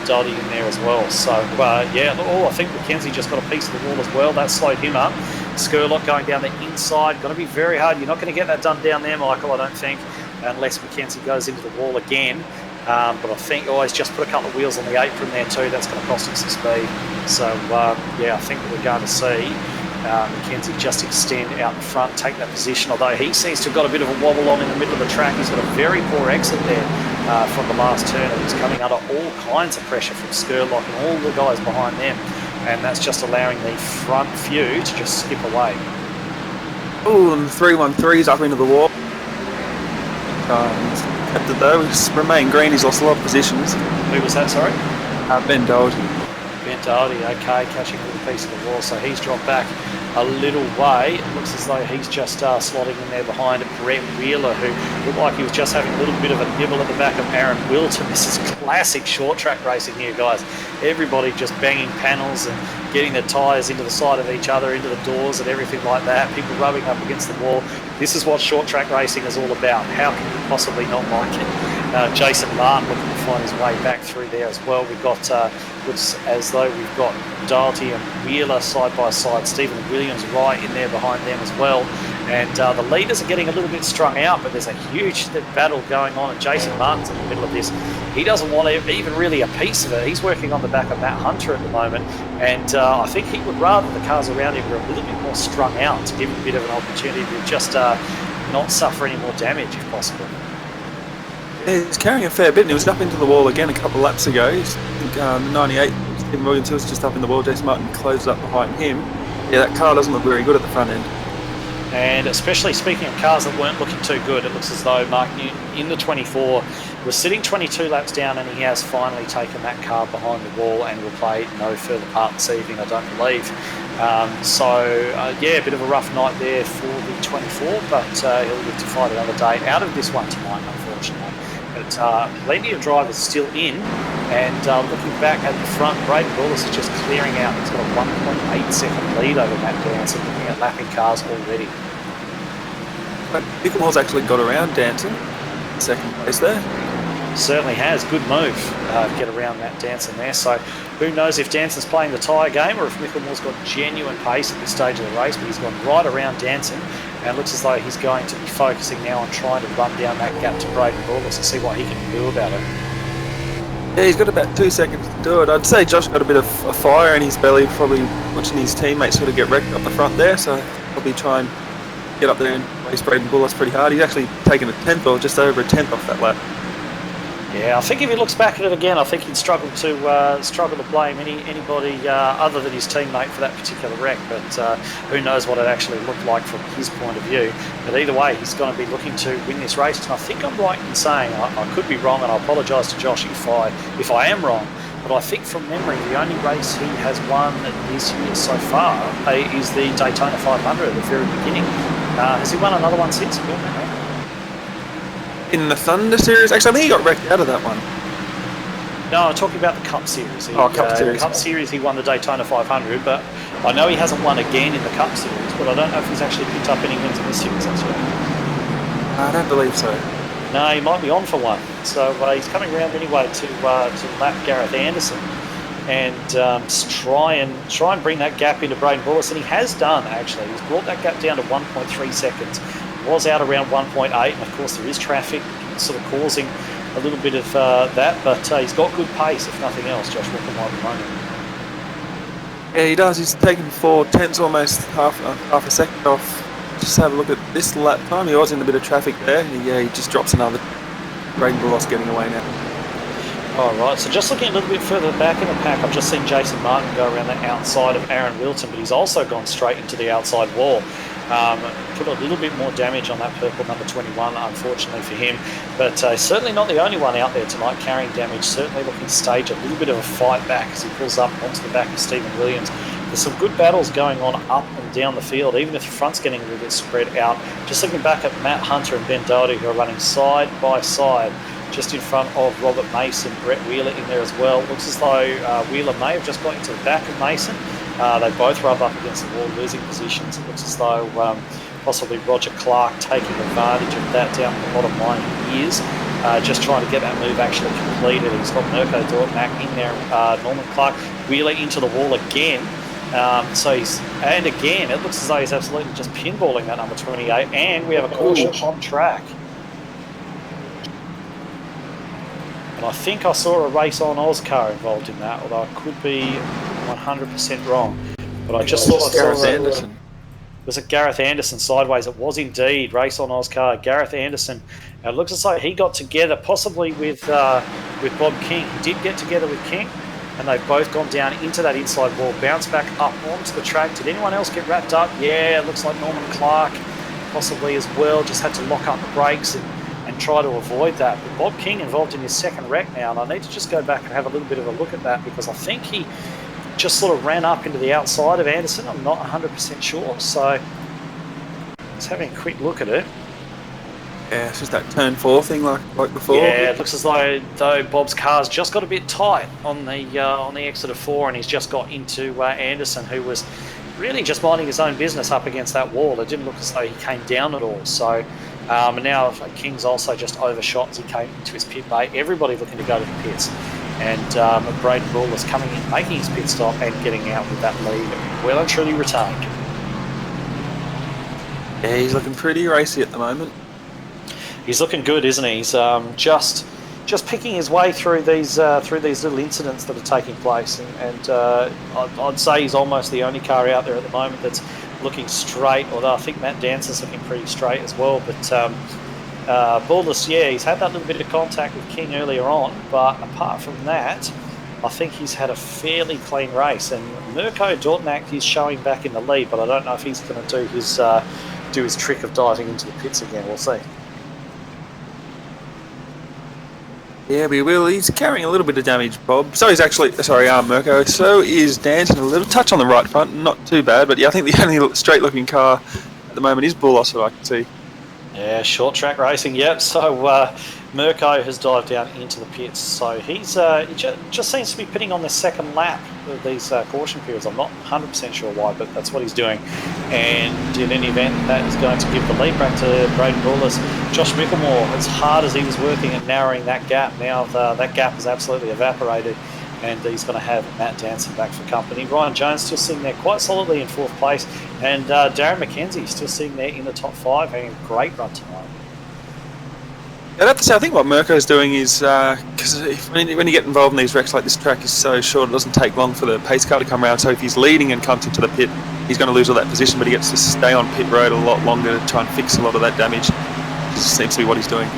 Speaker 1: Doddy in there as well. So, I think Mackenzie just got a piece of the wall as well. That slowed him up. Skurlock going down the inside. Going to be very hard. You're not going to get that done down there, Michael, I don't think, unless Mackenzie goes into the wall again. But I think he's just put a couple of wheels on the apron there too. That's going to cost him some speed. So, I think that we're going to see Mackenzie just extend out the front, take that position, although he seems to have got a bit of a wobble on in the middle of the track. He's got a very poor exit there from the last turn, and he's coming under all kinds of pressure from Skurlock and all the guys behind them, and that's just allowing the front few to just skip away.
Speaker 2: Oh, and 313's up into the wall. Kept it though. He's remained green. He's lost a lot of positions.
Speaker 1: Who was that, sorry?
Speaker 2: Ben Doherty.
Speaker 1: Ben Doherty, okay, catching a little piece of the wall, so he's dropped back a little way. It looks as though he's just slotting in there behind Brett Wheeler, who looked like he was just having a little bit of a nibble at the back of Aaron Wilton. This is classic short track racing here, guys. Everybody just banging panels and getting their tyres into the side of each other, into the doors and everything like that. People rubbing up against the wall. This is what short track racing is all about. How can you possibly not like it? Jason Martin looking to find his way back through there as well. We've got, looks as though we've got Doherty and Wheeler side by side. Stephen Williams right in there behind them as well. And the leaders are getting a little bit strung out, but there's a huge battle going on, and Jason Martin's in the middle of this. He doesn't want even really a piece of it. He's working on the back of Matt Hunter at the moment, and I think he would rather the cars around him were a little bit more strung out to give him a bit of an opportunity to just not suffer any more damage if possible.
Speaker 2: He's carrying a fair bit, and he was up into the wall again a couple of laps ago. I think 98, Stephen Williams was just up in the wall. Jason Martin closed up behind him. Yeah, that car doesn't look very good at the front end.
Speaker 1: And especially speaking of cars that weren't looking too good, it looks as though Mark Newton in the 24 was sitting 22 laps down, and he has finally taken that car behind the wall and will play no further part this evening, I don't believe. Yeah, a bit of a rough night there for the 24, but he'll live to fight another day out of this one tonight, unfortunately. But plenty of drivers still in, and looking back at the front, Braden Bullis is just clearing out. He's got a 1.8 second lead over Matt Danson, looking at lapping cars already.
Speaker 2: But Nickelmore's actually got around Danson, second place there.
Speaker 1: Certainly has. Good move to get around Matt Danson there. So who knows if Danson's playing the tyre game or if Micklemore's got genuine pace at this stage of the race, but he's gone right around Danson, and it looks as though he's going to be focusing now on trying to run down that gap to Braden Bullis and see what he can do about it.
Speaker 2: Yeah, he's got about 2 seconds to do it. I'd say Josh got a bit of a fire in his belly, probably watching his teammates sort of get wrecked up the front there, so probably try and get up there and race Braden Bullis pretty hard. He's actually taken a tenth or just over a tenth off that lap.
Speaker 1: Yeah, I think if he looks back at it again, I think he'd struggle to blame anybody other than his teammate for that particular wreck. But who knows what it actually looked like from his point of view. But either way, he's going to be looking to win this race. And I think I'm right in saying, I could be wrong, and I apologise to Josh if I am wrong. But I think from memory, the only race he has won this year so far is the Daytona 500 at the very beginning. Has he won another one since?
Speaker 2: In the Thunder series? Actually, I think he got wrecked out of that one.
Speaker 1: No, I'm talking about the Cup Series.
Speaker 2: Cup Series.
Speaker 1: Cup Series, he won the Daytona 500, but I know he hasn't won again in the Cup Series, but I don't know if he's actually picked up any wins in this series, that's right.
Speaker 2: I don't believe so.
Speaker 1: No, he might be on for one. So he's coming around anyway to lap Gareth Anderson and try and bring that gap into Braden Bullis, and he has done, actually. He's brought that gap down to 1.3 seconds. Was out around 1.8, and of course there is traffic sort of causing a little bit of that, but he's got good pace, if nothing else, Josh Walker at the moment.
Speaker 2: Yeah, he does. He's taken 4 tenths, almost half a second off. Just have a look at this lap time. He was in a bit of traffic there. He just drops another. Braden Bullis getting away now.
Speaker 1: All right, so just looking a little bit further back in the pack, I've just seen Jason Martin go around the outside of Aaron Wilton, but he's also gone straight into the outside wall. Put a little bit more damage on that purple number 21, unfortunately for him. But certainly not the only one out there tonight carrying damage. Certainly looking to stage a little bit of a fight back as he pulls up onto the back of Stephen Williams. There's some good battles going on up and down the field, even if the front's getting a little bit spread out. Just looking back at Matt Hunter and Ben Doherty, who are running side by side, just in front of Robert Mason, Brett Wheeler in there as well. Looks as though Wheeler may have just got into the back of Mason. They both rub up against the wall, losing positions. It looks as though possibly Roger Clark taking advantage of that down the bottom line he is. Just trying to get that move actually completed. He's got Mirko Dortmack in there, Norman Clark, Wheeler into the wall again. And again, it looks as though he's absolutely just pinballing that number 28, and we have a caution on track. And I think I saw a race on ANZCAR involved in that, although I could be 100% wrong. But I just thought I saw
Speaker 2: Gareth Anderson.
Speaker 1: Was it Gareth Anderson sideways? It was indeed race on ANZCAR. Gareth Anderson. It looks as though he got together possibly with Bob King. He did get together with King, and they've both gone down into that inside wall, bounced back up onto the track. Did anyone else get wrapped up? Yeah, it looks like Norman Clark possibly as well, just had to lock up the brakes and try to avoid that. But Bob King involved in his second wreck now, and I need to just go back and have a little bit of a look at that, because I think he just sort of ran up into the outside of Anderson. I'm not 100% sure, so just having a quick look at it.
Speaker 2: Yeah, it's just that turn 4 thing like before.
Speaker 1: Yeah, it looks as though Bob's car's just got a bit tight on the exit of 4, and he's just got into Anderson, who was really just minding his own business up against that wall. It didn't look as though he came down at all. So and now King's also just overshot as he came into his pit bay. Everybody looking to go to the pits, and Braden Bull is coming in, making his pit stop and getting out with that lead well and truly retained.
Speaker 2: Yeah, he's looking pretty racy at the moment.
Speaker 1: He's looking good, isn't he? He's just picking his way through these little incidents that are taking place, and I'd say he's almost the only car out there at the moment that's looking straight. Although I think Matt Dancer's looking pretty straight as well. But Bullis, yeah, he's had that little bit of contact with King earlier on, but apart from that, I think he's had a fairly clean race. And Mirko Dortnack is showing back in the lead, but I don't know if he's going to do his trick of diving into the pits again. We'll see.
Speaker 2: Yeah, we will. He's carrying a little bit of damage, Bob. So he's actually, Mirko. So is Danson, a little touch on the right front, not too bad. But yeah, I think the only straight-looking car at the moment is Bullos, what I can see.
Speaker 1: Yeah, short track racing. Yep. So Mirko has dived down into the pits. So he just seems to be pitting on the second lap of these caution periods. I'm not 100% sure why, but that's what he's doing. And in any event, that is going to give the lead back to Braden Bullis. Josh Mickelmore, as hard as he was working at narrowing that gap, now that gap has absolutely evaporated, and he's going to have Matt Danson back for company. Ryan Jones still sitting there quite solidly in 4th place, and Darren McKenzie still sitting there in the top 5, having a great run tonight.
Speaker 2: Yeah, I have to say, I think what Mirko's doing is, because when you get involved in these wrecks, like this track is so short, it doesn't take long for the pace car to come around. So if he's leading and comes into the pit, he's going to lose all that position, but he gets to stay on pit road a lot longer to try and fix a lot of that damage. This seems to be what he's doing.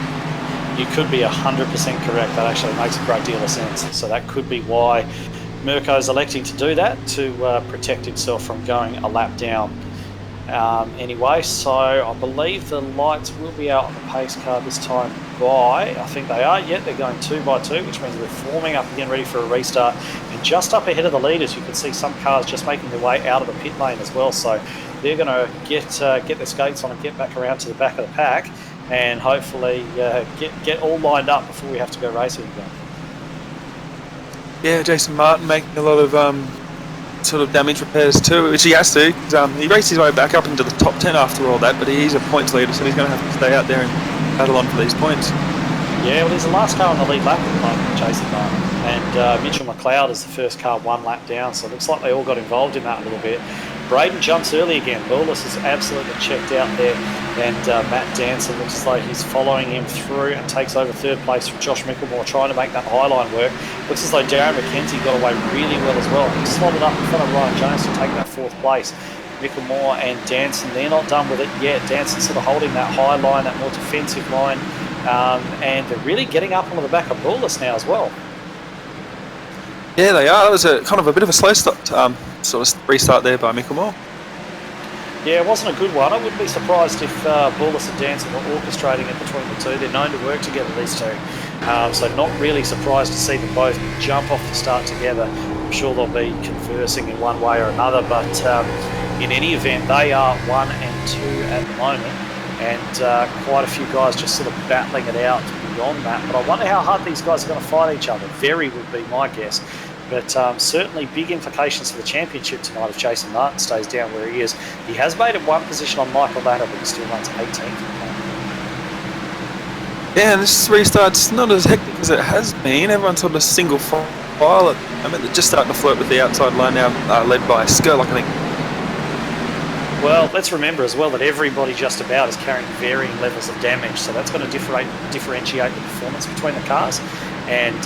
Speaker 1: You could be 100% correct. That actually makes a great deal of sense. So that could be why Mirko's electing to do that, to protect himself from going a lap down. Anyway, so I believe the lights will be out on the pace car this time by, I think they are, yeah, they're going 2 by 2, which means we're forming up again, ready for a restart. And just up ahead of the leaders, you can see some cars just making their way out of the pit lane as well. So they're going to get their skates on and get back around to the back of the pack, and hopefully get all lined up before we have to go racing again.
Speaker 2: Yeah, Jason Martin making a lot of sort of damage repairs too, which he has to. He raced his way back up into the top 10 after all that, but he's a points leader, so he's going to have to stay out there and battle on for these points. Yeah,
Speaker 1: well, he's the last car on the lead lap at the moment, Jason Martin, and Mitchell McLeod is the first car 1 lap down, so it looks like they all got involved in that a little bit. Braden jumps early again. Bullis is absolutely checked out there, and Matt Danson looks as though he's following him through and takes over 3rd place from Josh Mickelmore, trying to make that high line work. Looks as though Darren McKenzie got away really well as well. He slotted up in front of Ryan Jones to take that 4th place. Mickelmore and Danson, they're not done with it yet. Danson's sort of holding that high line, that more defensive line, and they're really getting up onto the back of Bullis now as well.
Speaker 2: Yeah, they are. It was kind of a bit of a slow start, sort of restart there by Mickelmore.
Speaker 1: Yeah, it wasn't a good one. I wouldn't be surprised if Bullis and Danson were orchestrating it between the two. They're known to work together, these two. So not really surprised to see them both jump off the start together. I'm sure they'll be conversing in one way or another, but in any event, they are 1 and 2 at the moment, and quite a few guys just sort of battling it out beyond that. But I wonder how hard these guys are going to fight each other. Very would be my guess. But certainly big implications for the championship tonight if Jason Martin stays down where he is. He has made it 1 position on Michael Latta, but he still runs 18th.
Speaker 2: Yeah, and this restart's not as hectic as it has been. Everyone's sort of single file at the moment. They're just starting to flirt with the outside line now, led by Skurlock, I think.
Speaker 1: Well, let's remember as well that everybody just about is carrying varying levels of damage, so that's going to differentiate the performance between the cars, and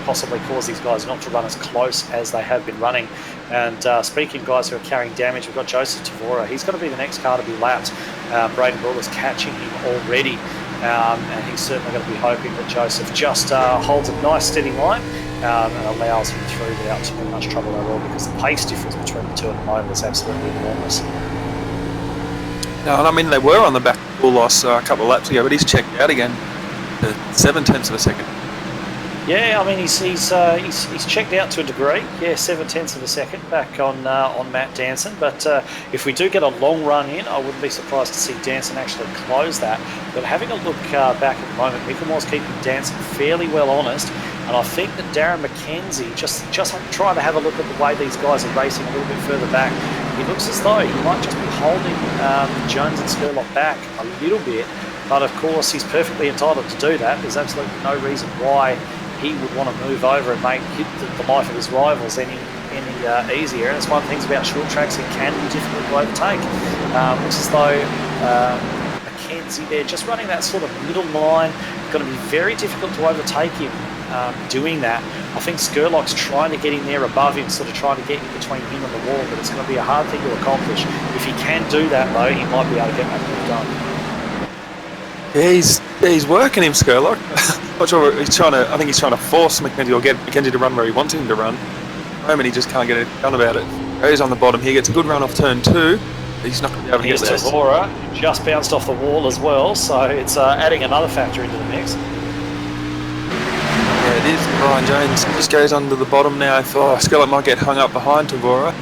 Speaker 1: possibly cause these guys not to run as close as they have been running. And speaking of guys who are carrying damage, we've got Joseph Tavora. He's going to be the next car to be lapped. Braden Bull is catching him already, and he's certainly going to be hoping that Joseph just holds a nice steady line and allows him through without too much trouble at all, because the pace difference between the two at the moment is absolutely enormous.
Speaker 2: No, and I mean, they were on the back full loss a couple of laps ago, but he's checked out again to 0.7 of a second.
Speaker 1: Yeah, I mean he's checked out to a degree. Yeah, 0.7 of a second back on Matt Danson. But if we do get a long run in, I wouldn't be surprised to see Danson actually close that. But having a look back at the moment, Micklemore's keeping Danson fairly well honest, and I think that Darren McKenzie just trying to have a look at the way these guys are racing a little bit further back. It looks as though he might just be holding Jones and Skurlock back a little bit. But of course, he's perfectly entitled to do that. There's absolutely no reason why he would want to move over and make the life of his rivals any easier. And it's one of the things about short tracks, it can be difficult to overtake. Looks as though McKenzie there, just running that sort of middle line, going to be very difficult to overtake him doing that. I think Skurlock's trying to get in there above him, sort of trying to get in between him and the wall, but it's going to be a hard thing to accomplish. If he can do that though, he might be able to get that move done.
Speaker 2: Yeah, he's working him, Skurlock. Not sure I think he's trying to force McKenzie or get McKenzie to run where he wants him to run. At the moment, he just can't get it done about it. Goes on the bottom here, gets a good run off turn 2. He's not going to be able to get there.
Speaker 1: Here's Tavora, just bounced off the wall as well, so it's adding another factor into the mix.
Speaker 2: Yeah, it is. Brian Jones just goes under the bottom now. Skurlock might get hung up behind Tavora.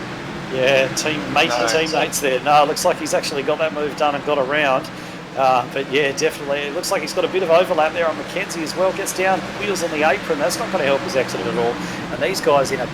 Speaker 1: Yeah, teammates there. No, it looks like he's actually got that move done and got around. But yeah, definitely. It looks like he's got a bit of overlap there on McKenzie as well. Gets down, wheels on the apron. That's not going to help his exit at all. And these guys in a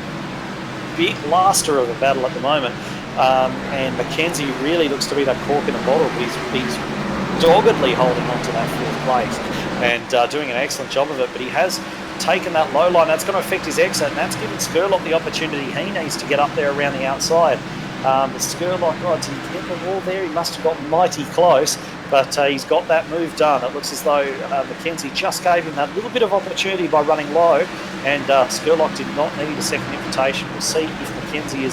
Speaker 1: big luster of a battle at the moment. And McKenzie really looks to be that cork in a bottle. But he's doggedly holding on to that 4th place and doing an excellent job of it. But he has taken that low line. That's going to affect his exit, and that's given Skurlock the opportunity he needs to get up there around the outside. But Skurlock, did he get the wall there? He must have got mighty close, but he's got that move done. It looks as though McKenzie just gave him that little bit of opportunity by running low, and Skurlock did not need a second invitation. We'll see if McKenzie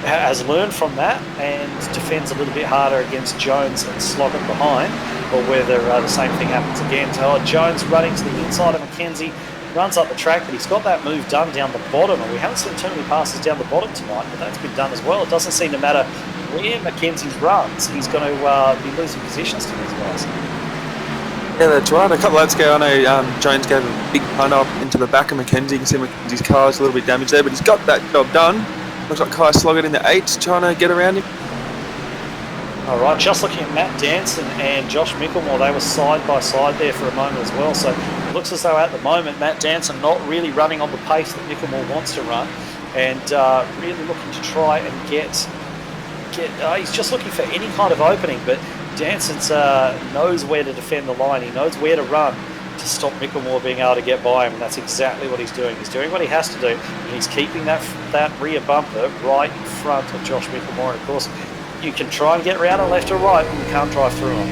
Speaker 1: has learned from that and defends a little bit harder against Jones and Sloggett behind, or whether the same thing happens again. So Jones running to the inside of McKenzie, runs up the track, but he's got that move done down the bottom, and we haven't seen too many passes down the bottom tonight, but that's been done as well. It doesn't seem to matter where McKenzie runs, he's going to be losing positions to these guys.
Speaker 2: Yeah, that's right. A couple of laps ago, I know Jones gave a big punt up into the back of McKenzie. You can see McKenzie's car's a little bit damaged there, but he's got that job done. Looks like Kai Sloggett in the 8s trying to get around him.
Speaker 1: All right, just looking at Matt Danson and Josh Micklemore, they were side by side there for a moment as well. So it looks as though at the moment Matt Danson not really running on the pace that Micklemore wants to run, and really looking to try and get. He's just looking for any kind of opening, but Danson's knows where to defend the line. He knows where to run to stop Micklemore being able to get by him, and that's exactly what he's doing. He's doing what he has to do, and he's keeping that rear bumper right in front of Josh Micklemore. And of course, you can try and get around on left or right, but you can't drive through him.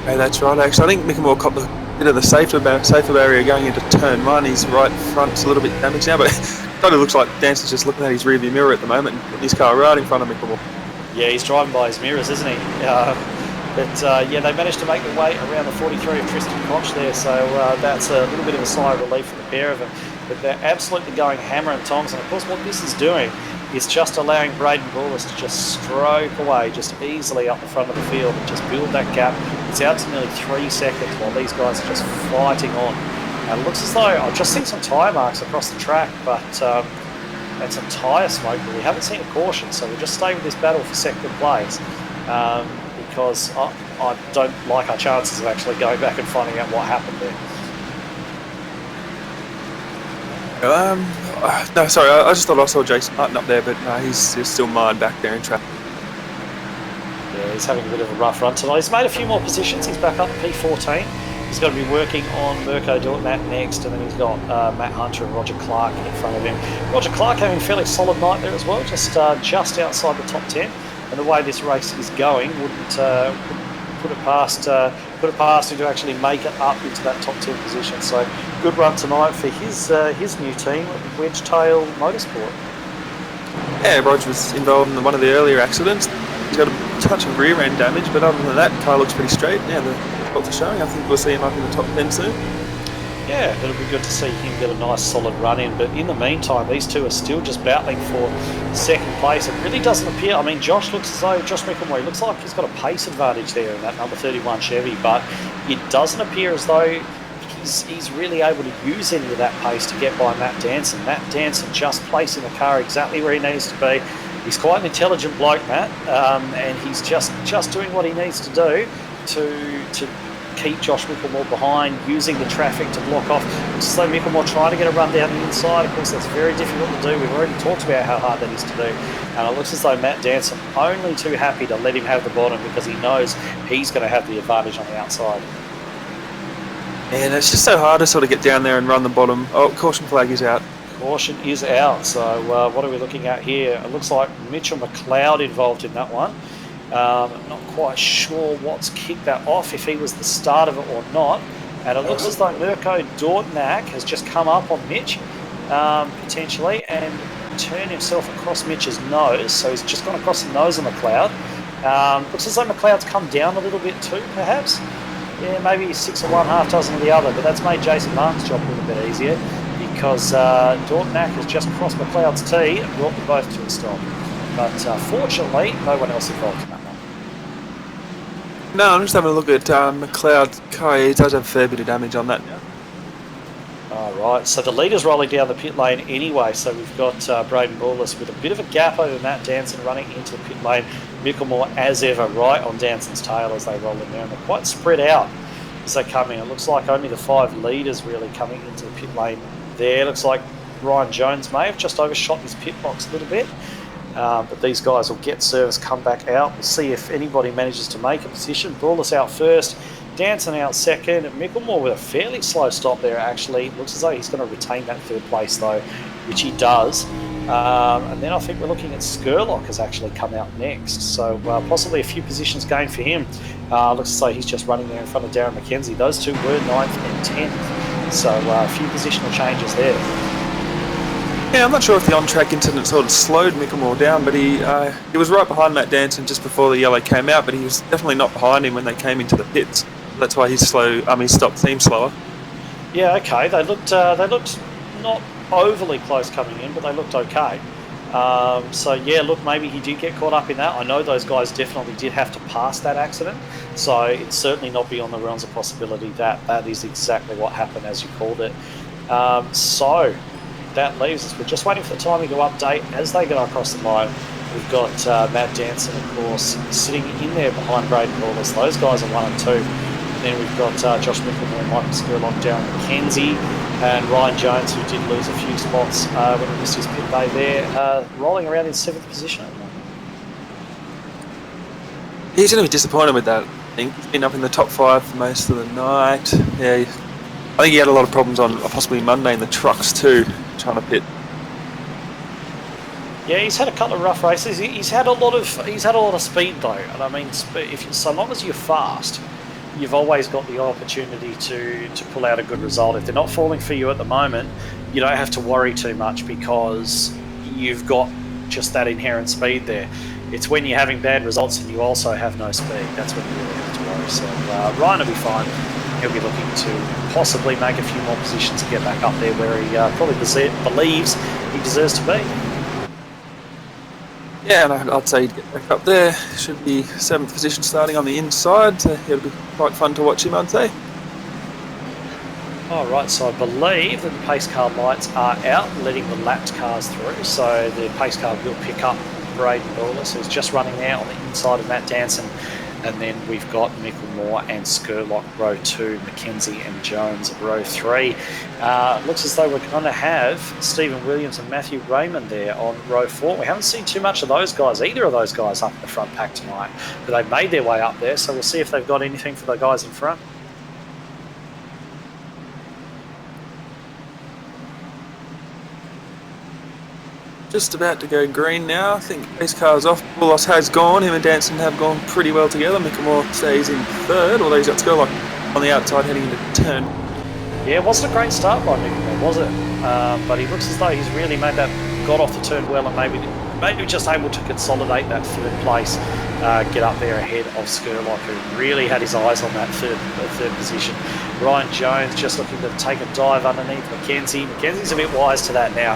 Speaker 2: Okay, that's right, actually. I think Micklemore caught the bit of the safer barrier going into turn 1. His right front's a little bit damaged now, but it kind of looks like Danson's just looking at his rearview mirror at the moment and putting his car right in front of Micklemore.
Speaker 1: Yeah, he's driving by his mirrors, isn't he? Yeah, they managed to make their way around the 43 of Tristan Koch there, so that's a little bit of a sigh of relief for the pair of them. But they're absolutely going hammer and tongs, and of course what this is doing is just allowing Braden Bullis to just stroke away just easily up the front of the field and just build that gap. It's out to nearly 3 seconds while these guys are just fighting on. And it looks as though I've just seen some tyre marks across the track, but and some tyre smoke, but we haven't seen a caution, so we'll just stay with this battle for second place because I don't like our chances of actually going back and finding out what happened there.
Speaker 2: No, sorry, I just thought I saw Jason Martin up there, but no, he's still mired back there in traffic.
Speaker 1: Yeah, he's having a bit of a rough run tonight. He's made a few more positions. He's back up to P14. He's got to be working on Mirko Dortmund next, and then he's got Matt Hunter and Roger Clark in front of him. Roger Clark having a fairly solid night there as well, just outside the top 10. And the way this race is going wouldn't put it past him to actually make it up into that top 10 position. So good run tonight for his new team, Wedgetail Motorsport.
Speaker 2: Yeah, Roger was involved in one of the earlier accidents. He's got a touch of rear end damage, but other than that, car looks pretty straight. Yeah, the results are showing. I think we'll see him up in the top 10 soon.
Speaker 1: Yeah, it'll be good to see him get a nice solid run in. But in the meantime, these two are still just battling for second place. It really doesn't appear. I mean, Josh Mickelmore looks like he's got a pace advantage there in that number 31 Chevy, but it doesn't appear as though he's really able to use any of that pace to get by Matt Danson. Matt Danson just placing the car exactly where he needs to be. He's quite an intelligent bloke, Matt, and he's just doing what he needs to do to keep Josh Mickelmore behind, using the traffic to block off. So Mickelmore trying to get a run down the inside. Of course, that's very difficult to do. We've already talked about how hard that is to do. And it looks as though Matt Danson only too happy to let him have the bottom because he knows he's going to have the advantage on the outside.
Speaker 2: And it's just so hard to sort of get down there and run the bottom. Oh, caution flag is out.
Speaker 1: Caution is out. So what are we looking at here? It looks like Mitchell McLeod involved in that one. Not quite sure what's kicked that off, if he was the start of it or not. And it looks as though Mirko Dortnack has just come up on Mitch, potentially, and turned himself across Mitch's nose. So he's just gone across the nose of McLeod. Looks as though McLeod's come down a little bit too, perhaps. Yeah, maybe 6 of one, half dozen of the other, but that's made Jason Martin's job a little bit easier because Dortnack has just crossed McLeod's tee and brought them both to a stop. But fortunately, no one else involved in that one.
Speaker 2: No, I'm just having a look at McLeod's car. He does have a fair bit of damage on that now.
Speaker 1: All right, so the leader's rolling down the pit lane anyway. So we've got Braden Bullis with a bit of a gap over Matt Danson running into the pit lane. Mickelmore, as ever, right on Danson's tail as they roll in there. And they're quite spread out as they come in. It looks like only the 5 leaders really coming into the pit lane there. Looks like Ryan Jones may have just overshot his pit box a little bit. But these guys will get service, come back out. We'll see if anybody manages to make a position. Bullis out first, Danson out second. Mickelmore with a fairly slow stop there, actually. Looks as though he's going to retain that third place, though, which he does. And then I think we're looking at Skurlock has actually come out next. So possibly a few positions gained for him. Looks as though he's just running there in front of Darren McKenzie. Those two were 9th and 10th. So a few positional changes there.
Speaker 2: Yeah, I'm not sure if the on-track incident sort of slowed Mickelmore down, but he was right behind Matt Danson just before the yellow came out, but he was definitely not behind him when they came into the pits. That's why he's slow. His stop seemed slower.
Speaker 1: Yeah, okay. They looked not overly close coming in, but they looked okay. So yeah, look, maybe he did get caught up in that. I know those guys definitely did have to pass that accident, so it's certainly not beyond the realms of possibility that that is exactly what happened as you called it. So that leaves us. We're just waiting for the timing to update as they go across the line. We've got Matt Danson, of course, sitting in there behind Braden Bullis. Those guys are 1 and 2. And then we've got Josh Mickelmore, Michael Skurlock, Darren McKenzie, and Ryan Jones, who did lose a few spots when he missed his pit bay there, rolling around in 7th position.
Speaker 2: He's going to be disappointed with that. I think he's been up in the top 5 for most of the night. Yeah, I think he had a lot of problems on possibly Monday in the trucks too, trying to pit.
Speaker 1: Yeah, he's had a couple of rough races. He's had a lot of speed though, and I mean, so long as you're fast, you've always got the opportunity to pull out a good result. If they're not falling for you at the moment, you don't have to worry too much because you've got just that inherent speed there. It's when you're having bad results and you also have no speed, that's when you really have to worry. So Ryan will be fine. He'll be looking to possibly make a few more positions to get back up there where he probably believes he deserves to be.
Speaker 2: Yeah, and I'd say he'd get back up there. Should be 7th position starting on the inside, so it'll be quite fun to watch him, I'd say.
Speaker 1: All right, so I believe that the pace car lights are out, letting the lapped cars through. So the pace car will pick up Braden Bullis, who's just running now on the inside of Matt Danson. And then we've got Mickelmore and Skurlock, row 2, McKenzie and Jones, row 3. Looks as though we're going to have Stephen Williams and Matthew Raymond there on row 4. We haven't seen too much of those guys, either of those guys up in the front pack tonight. But they've made their way up there, so we'll see if they've got anything for the guys in front.
Speaker 2: Just about to go green now. I think pace car's off. Bullis has gone. Him and Danson have gone pretty well together. Mickelmore stays in 3rd, although he's got Skurlock on the outside heading into turn.
Speaker 1: Yeah, it wasn't a great start by Mickelmore, was it? But he looks as though he's really got off the turn well and maybe maybe just able to consolidate that third place, get up there ahead of Skurlock, who really had his eyes on that third position. Ryan Jones just looking to take a dive underneath Mackenzie. Mackenzie's a bit wise to that now,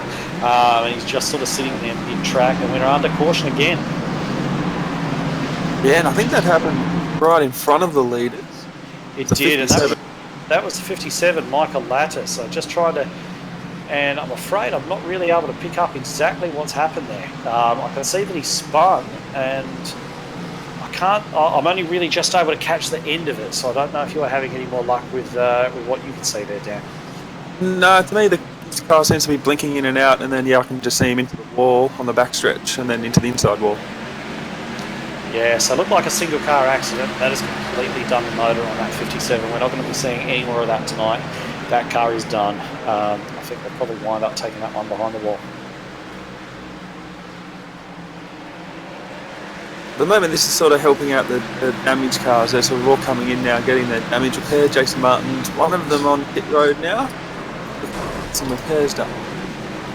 Speaker 1: and he's just sort of sitting there mid-track, and we're under caution again.
Speaker 2: Yeah, and I think that happened right in front of the leaders.
Speaker 1: It did, and that was 57, Michael Lattis. So just trying to, and I'm afraid I'm not really able to pick up exactly what's happened there. I can see that he spun, and I'm only really just able to catch the end of it, so I don't know if you are having any more luck with what you can see there, Dan.
Speaker 2: No, to me the car seems to be blinking in and out, and then I can just see him into the wall on the backstretch and then into the inside wall.
Speaker 1: Yeah, so it looked like a single car accident. That has completely done the motor on that 57. We're not going to be seeing any more of that tonight. That car is done. I think they'll probably wind up taking that one behind the wall.
Speaker 2: At the moment, this is sort of helping out the damaged cars. They're sort of all coming in now, getting their damage repaired. Jason Martin's one of them on pit road now. Some repairs done.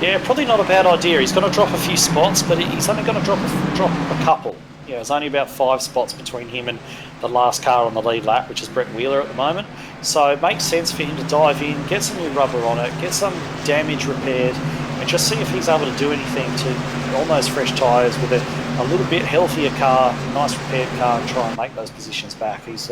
Speaker 1: Yeah, probably not a bad idea. He's going to drop a few spots, but he's only going to drop a couple. Yeah, there's only about 5 spots between him and the last car on the lead lap, which is Brett Wheeler at the moment. So it makes sense for him to dive in, get some new rubber on it, get some damage repaired, and just see if he's able to do anything to almost fresh tyres with a little bit healthier car, nice repaired car, and try and make those positions back. He's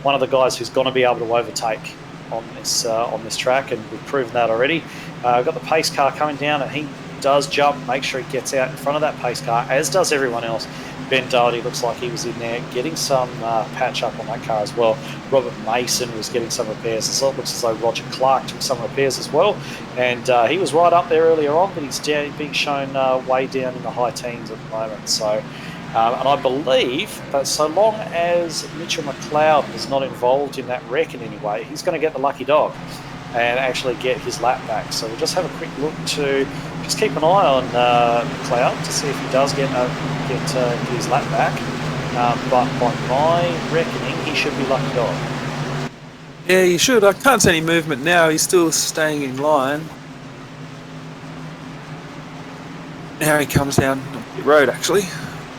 Speaker 1: one of the guys who's going to be able to overtake on this track, and we've proven that already. We've got the pace car coming down, and he does jump, make sure he gets out in front of that pace car, as does everyone else. Ben Doherty looks like he was in there getting some patch up on that car as well. Robert Mason was getting some repairs. So it looks as though Roger Clark took some repairs as well. And he was right up there earlier on, but he's being shown way down in the high teens at the moment. So, and I believe that so long as Mitchell McLeod was not involved in that wreck in any way, he's going to get the lucky dog and actually get his lap back. So we'll just have a quick look to just keep an eye on McLeod to see if he does get his lap back. But by my reckoning, he should be lucky dog.
Speaker 2: Yeah, he should. I can't see any movement now. He's still staying in line. Now he comes down the road, actually.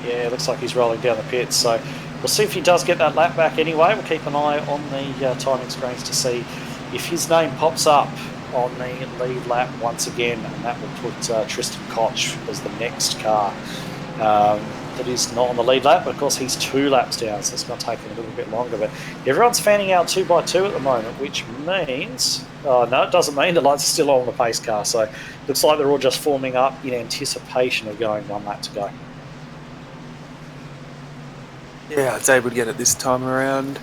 Speaker 1: Yeah, it looks like he's rolling down the pits. So we'll see if he does get that lap back anyway. We'll keep an eye on the timing screens to see if his name pops up on the lead lap once again, and that will put Tristan Koch as the next car. That is not on the lead lap, but of course he's 2 laps down, so it's going to take him a little bit longer. But everyone's fanning out 2 by 2 at the moment, which means... no, it doesn't mean the lights are still on the pace car, so looks like they're all just forming up in anticipation of going 1 lap to go.
Speaker 2: Yeah, I was able to get it this time around.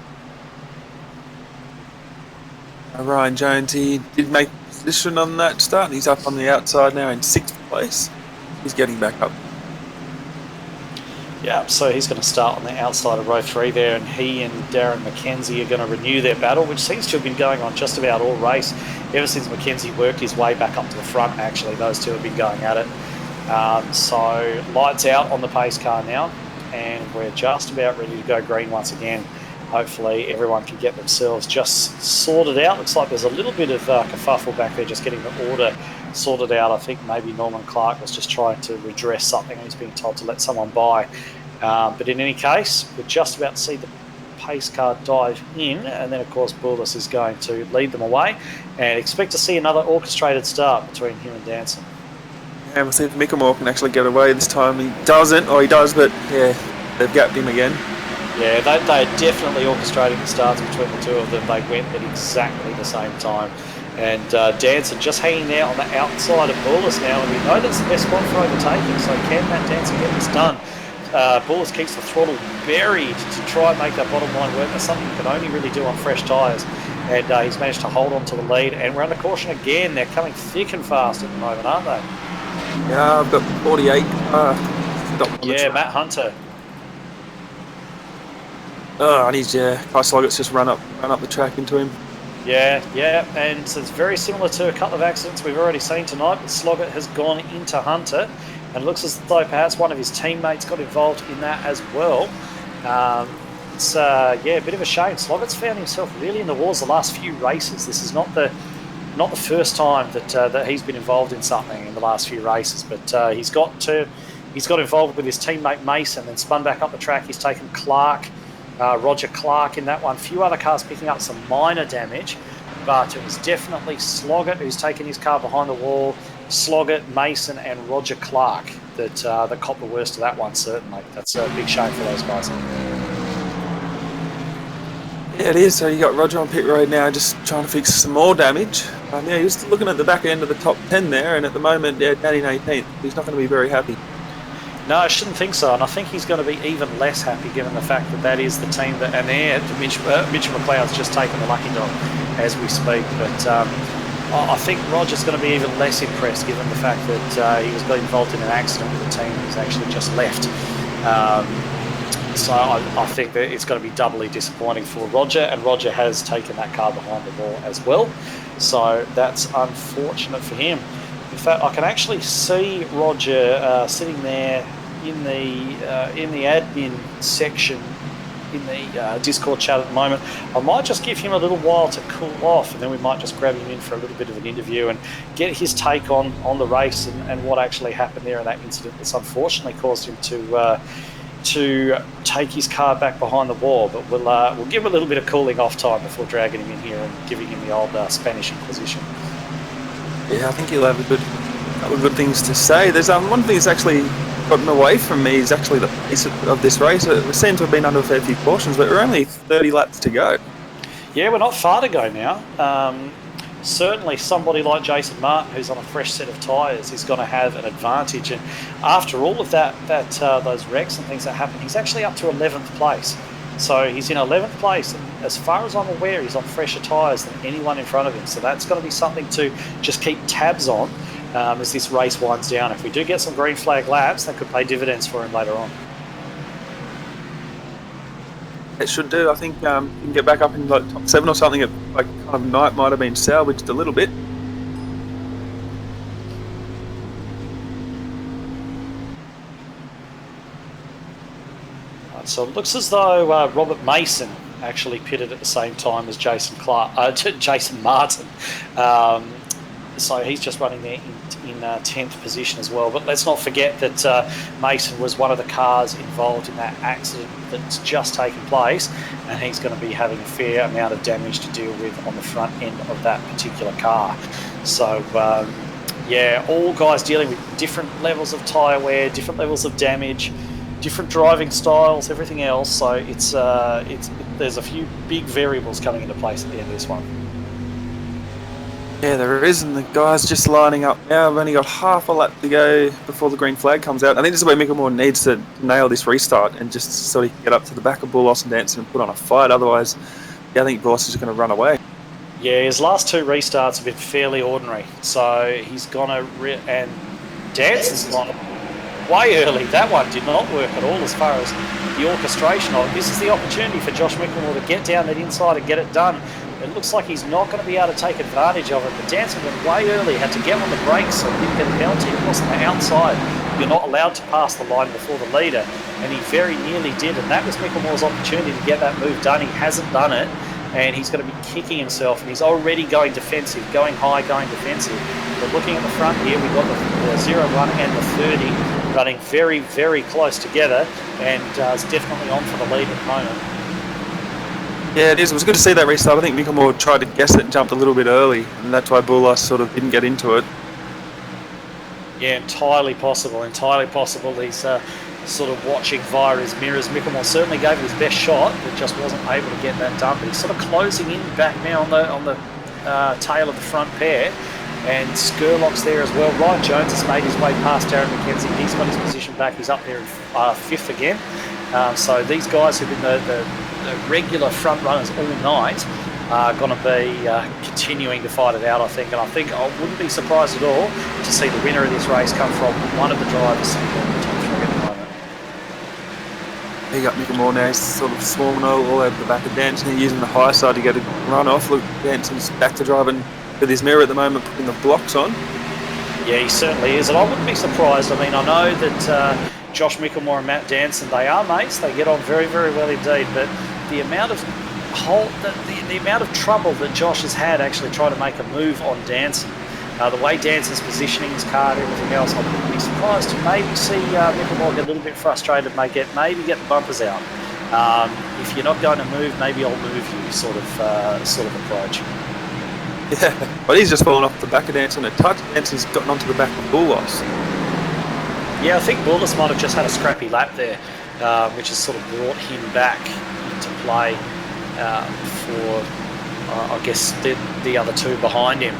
Speaker 2: Ryan Jones, he did make position on that start, and he's up on the outside now in 6th place. He's getting back up.
Speaker 1: Yeah, so he's going to start on the outside of row 3 there, and he and Darren Mackenzie are going to renew their battle, which seems to have been going on just about all race. Ever since Mackenzie worked his way back up to the front, actually, those two have been going at it. So lights out on the pace car now, and we're just about ready to go green once again. Hopefully everyone can get themselves just sorted out. Looks like there's a little bit of kerfuffle back there, just getting the order sorted out. I think maybe Norman Clark was just trying to redress something. He's being told to let someone by. But in any case, we're just about to see the pace car dive in, and then of course Bullis is going to lead them away, and expect to see another orchestrated start between him and Danson.
Speaker 2: Yeah, we'll see if Mickelmore can actually get away this time. He doesn't, or he does, but yeah, they've gapped him again. Yeah,
Speaker 1: they're definitely orchestrating the starts between the two of them. They went at exactly the same time. And Danson just hanging there on the outside of Bullis now, and we know that's the best spot for overtaking, so can Matt Danson get this done? Bullis keeps the throttle buried to try and make that bottom line work. That's something you can only really do on fresh tyres. And he's managed to hold on to the lead, and we're under caution again. They're coming thick and fast at the moment, aren't they?
Speaker 2: Yeah, I've got 48.
Speaker 1: Yeah, Matt Hunter.
Speaker 2: Oh, and he's Kai Sloggett's just run up the track into him.
Speaker 1: Yeah, and so it's very similar to a couple of accidents we've already seen tonight, but Sloggett has gone into Hunter, and it looks as though perhaps one of his teammates got involved in that as well. It's a bit of a shame. Sloggett's found himself really in the wars the last few races. This is not the first time that he's been involved in something in the last few races, but he's got to He's got involved with his teammate Mason, then spun back up the track. He's taken Clark, Roger Clark in that one. A few other cars picking up some minor damage, but it was definitely Sloggett who's taken his car behind the wall. Sloggett, Mason, and Roger Clark that copped the worst of that one, certainly. That's a big shame for those guys.
Speaker 2: Yeah, it is. So you got Roger on pit road now, just trying to fix some more damage. Yeah, he's looking at the back end of the top 10 there, and at the moment, yeah, down in 18th. He's not going to be very happy.
Speaker 1: No, I shouldn't think so, and I think he's going to be even less happy given the fact that that is the team that, and there, Mitchell McLeod's just taken the lucky dog as we speak. But I think Roger's going to be even less impressed given the fact that he was involved in an accident with a team who's actually just left. So I think that it's going to be doubly disappointing for Roger, and Roger has taken that car behind the wall as well. So that's unfortunate for him. In fact, I can actually see Roger sitting there in the admin section in the Discord chat at the moment. I might just give him a little while to cool off, and then we might just grab him in for a little bit of an interview and get his take on the race and what actually happened there in that incident that's unfortunately caused him to take his car back behind the wall. But we'll give him a little bit of cooling off time before dragging him in here and giving him the old Spanish Inquisition.
Speaker 2: Yeah, I think he'll have a couple of good things to say. There's one thing that's actually gotten away from me is actually the pace of this race. It seems to have been under a fair few cautions, but we're only 30 laps to go.
Speaker 1: Yeah, we're not far to go now. Certainly somebody like Jason Martin, who's on a fresh set of tyres, is going to have an advantage. And after all of those wrecks and things that happened, he's actually up to 11th place. So he's in 11th place, and as far as I'm aware, he's on fresher tyres than anyone in front of him. So that's going to be something to just keep tabs on as this race winds down. If we do get some green flag laps, that could pay dividends for him later on.
Speaker 2: It should do. I think you can get back up in like top 7 or something at like kind of night might have been salvaged a little bit.
Speaker 1: So it looks as though Robert Mason actually pitted at the same time as Jason Martin. So he's just running there in 10th position as well. But let's not forget that Mason was one of the cars involved in that accident that's just taken place, and he's going to be having a fair amount of damage to deal with on the front end of that particular car. So yeah, all guys dealing with different levels of tyre wear, different levels of damage, different driving styles, everything else. So there's a few big variables coming into place at the end of this one.
Speaker 2: Yeah, there is, and the guys just lining up now. We've only got half a lap to go before the green flag comes out. I think this is where Mickelmore needs to nail this restart and just so he can get up to the back of Bulos and Danson and put on a fight. Otherwise, yeah, I think Bulos is going to run away.
Speaker 1: Yeah, his last 2 restarts have been fairly ordinary. So he's going to... and Danson's gone way early. That one did not work at all as far as the orchestration of it. This is the opportunity for Josh Mickelmore to get down that inside and get it done. It looks like he's not going to be able to take advantage of it, but Danson went way early, had to get on the brakes so he didn't get a penalty. It wasn't the outside. You're not allowed to pass the line before the leader, and he very nearly did, and that was Micklemore's opportunity to get that move done. He hasn't done it, and he's going to be kicking himself, and he's already going defensive, going high, going defensive. But looking at the front here, we've got the 0-1 and the 30 running very, very close together, and it's definitely on for the lead at the moment.
Speaker 2: Yeah, it is. It was good to see that restart. I think Mickelmore tried to guess it and jumped a little bit early, and that's why Bulos sort of didn't get into it.
Speaker 1: Yeah, entirely possible. Entirely possible. He's sort of watching via his mirrors. Mickelmore certainly gave it his best shot, but just wasn't able to get that done. But he's sort of closing in back now on the tail of the front pair, and Skurlock's there as well. Ryan Jones has made his way past Darren McKenzie. He's got his position back. He's up there in 5th again. So these guys who've been the regular front runners all night are going to be continuing to fight it out, I think. And I think I wouldn't be surprised at all to see the winner of this race come from one of the drivers sitting on the top 3 at the moment.
Speaker 2: You got Mickelmore now, he's sort of swarming all over the back of Danson. He's using the high side to get a run off. Look, Danson's back to driving with his mirror at the moment, putting the blocks on.
Speaker 1: Yeah, he certainly is. And I wouldn't be surprised. I mean, I know that Josh Mickelmore and Matt Danson, they are mates. They get on very, very well indeed. But the amount of the amount of trouble that Josh has had actually trying to make a move on Danson The way Danson's positioning his car and everything else, I wouldn't be surprised to maybe see Mickelmore get a little bit frustrated, maybe get the bumpers out. If you're not going to move, maybe I'll move you sort of approach.
Speaker 2: Yeah, but he's just fallen off the back of Danson a touch. Danson's gotten onto the back of Bulos.
Speaker 1: Yeah, I think Bulos might have just had a scrappy lap there, which has sort of brought him back into play for, I guess, the other two behind him.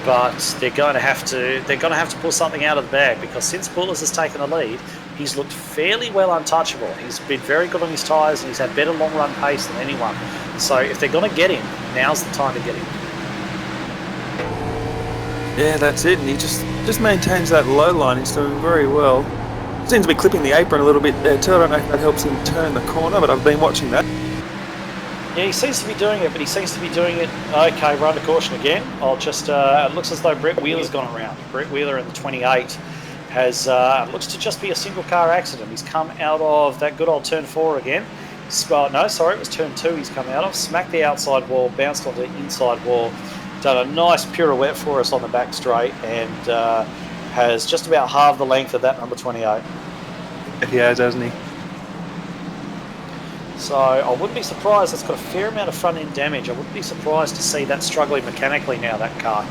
Speaker 1: But they're going to have to pull something out of the bag, because since Bulos has taken the lead, he's looked fairly well untouchable. He's been very good on his tyres, and he's had better long run pace than anyone. So if they're going to get him, now's the time to get him.
Speaker 2: Yeah, that's it. And he just maintains that low line. He's doing very well. Seems to be clipping the apron a little bit there too. I don't know if that helps him turn the corner, but I've been watching that.
Speaker 1: Yeah, he seems to be doing it, but he seems to be doing it... Okay, we're under caution again. I'll just... it looks as though Brett Wheeler's gone around. Brett Wheeler in the 28 has... looks to just be a single car accident. He's come out of that good old turn 4 again. No, sorry, it was turn 2 he's come out of. Smacked the outside wall, bounced onto the inside wall. Done a nice pirouette for us on the back straight, and has just about halved the length of that number 28.
Speaker 2: He has, hasn't he?
Speaker 1: So I wouldn't be surprised. It's got a fair amount of front end damage. I wouldn't be surprised to see that struggling mechanically now, that car.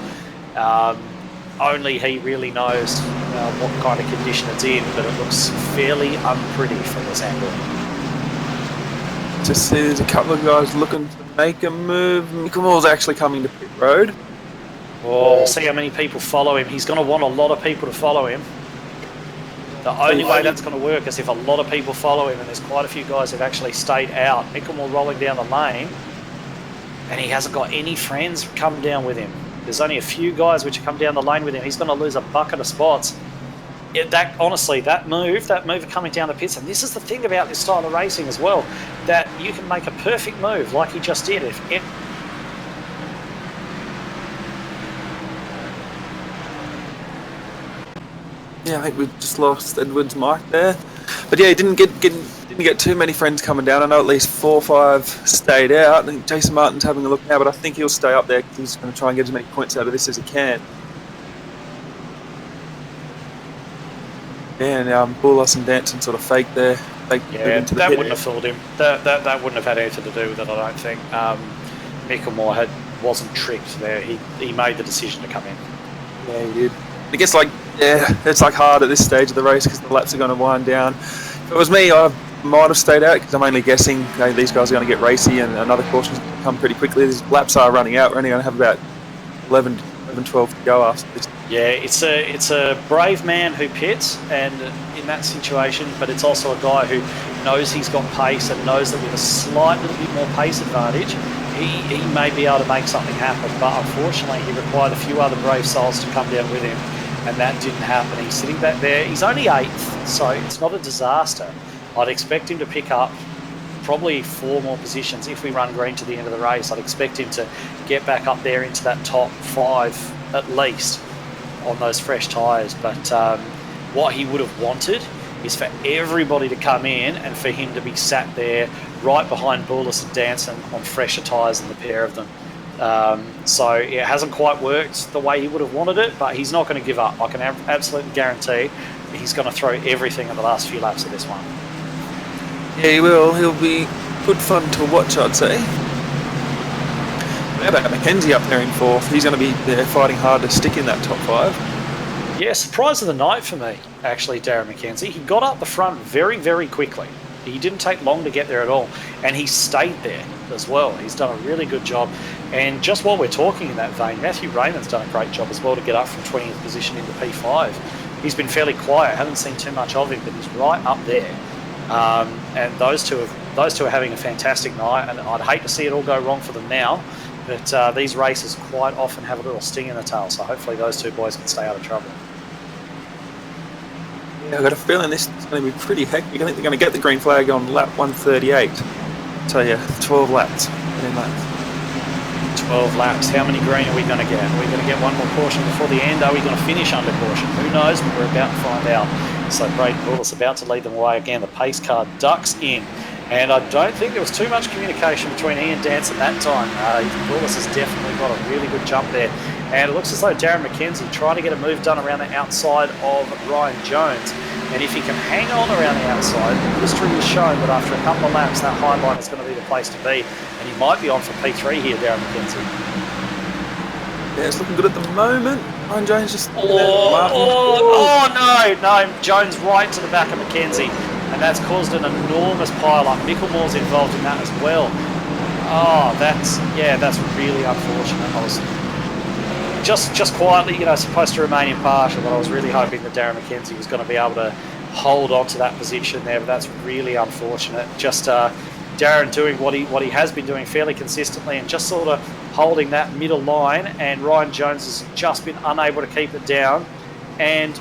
Speaker 1: Only he really knows what kind of condition it's in, but it looks fairly unpretty from this angle.
Speaker 2: Just see there's a couple of guys looking to make a move. Mickelmore's actually coming to pit road.
Speaker 1: Well, we'll see how many people follow him. He's going to want a lot of people to follow him. The only way that's going to work is if a lot of people follow him, and there's quite a few guys who've actually stayed out. Mickelmore rolling down the lane, and he hasn't got any friends come down with him. There's only a few guys which have come down the lane with him. He's going to lose a bucket of spots. Honestly, that move coming down the pits, and this is the thing about this style of racing as well, that you can make a perfect move like he just did.
Speaker 2: Yeah, I think we've just lost Edward's mic there. But yeah, he didn't get too many friends coming down. I know at least 4 or 5 stayed out. I think Jason Martin's having a look now, but I think he'll stay up there because he's going to try and get as many points out of this as he can. Yeah, and Bulos and Danson sort of faked there.
Speaker 1: Yeah, that wouldn't have fooled him. That wouldn't have had anything to do with it, I don't think. Mickelmore wasn't tricked there. He made the decision to come in.
Speaker 2: Yeah, he did. I guess it's hard at this stage of the race because the laps are going to wind down. If it was me, I might have stayed out because I'm only guessing these guys are going to get racy and another caution's going to come pretty quickly. These laps are running out. We're only going to have about 11, 12 to go after this.
Speaker 1: Yeah, it's a brave man who pits, and in that situation, but it's also a guy who knows he's got pace and knows that with a slight little bit more pace advantage, he may be able to make something happen. But unfortunately, he required a few other brave souls to come down with him, and that didn't happen. He's sitting back there. He's only 8th, so it's not a disaster. I'd expect him to pick up probably 4 more positions if we run green to the end of the race. I'd expect him to get back up there into that top 5 at least on those fresh tyres. But what he would have wanted is for everybody to come in and for him to be sat there right behind Bulos and Danson on fresher tyres than the pair of them. So it hasn't quite worked the way he would have wanted it, but he's not going to give up. I can absolutely guarantee he's going to throw everything in the last few laps of this one.
Speaker 2: Yeah, he will. He'll be good fun to watch, I'd say. How about Mackenzie up there in 4th? He's going to be there fighting hard to stick in that top 5.
Speaker 1: Yeah, surprise of the night for me, actually, Darren Mackenzie. He got up the front very, very quickly. He didn't take long to get there at all, and he stayed there as well. He's done a really good job. And just while we're talking in that vein, Matthew Raymond's done a great job as well to get up from 20th position into P5. He's been fairly quiet. Haven't seen too much of him, but he's right up there. And those two are having a fantastic night, and I'd hate to see it all go wrong for them now. But these races quite often have a little sting in the tail, so hopefully those two boys can stay out of trouble.
Speaker 2: Yeah, I've got a feeling this is going to be pretty hectic. I think they're going to get the green flag on lap 138. So yeah, 12 laps.
Speaker 1: 12 laps. How many green are we going to get? Are we going to get one more caution before the end? Are we going to finish under caution? Who knows, but we're about to find out. So Braden Bulos about to lead them away again. The pace car ducks in. And I don't think there was too much communication between he and Danson that time. Bulos has definitely got a really good jump there. And it looks as though Darren McKenzie trying to get a move done around the outside of Ryan Jones. And if he can hang on around the outside, history has shown that after a couple of laps, that high line is going to be the place to be. And he might be on for P3 here, Darren McKenzie.
Speaker 2: Yeah, it's looking good at the moment. Ryan Jones just...
Speaker 1: No, Jones right to the back of McKenzie. And that's caused an enormous pile-up. Micklemore's involved in that as well. Oh, that's really unfortunate. I was just quietly, supposed to remain impartial, but I was really hoping that Darren McKenzie was going to be able to hold on to that position there, but that's really unfortunate. Just Darren doing what he has been doing fairly consistently and just sort of holding that middle line, and Ryan Jones has just been unable to keep it down, and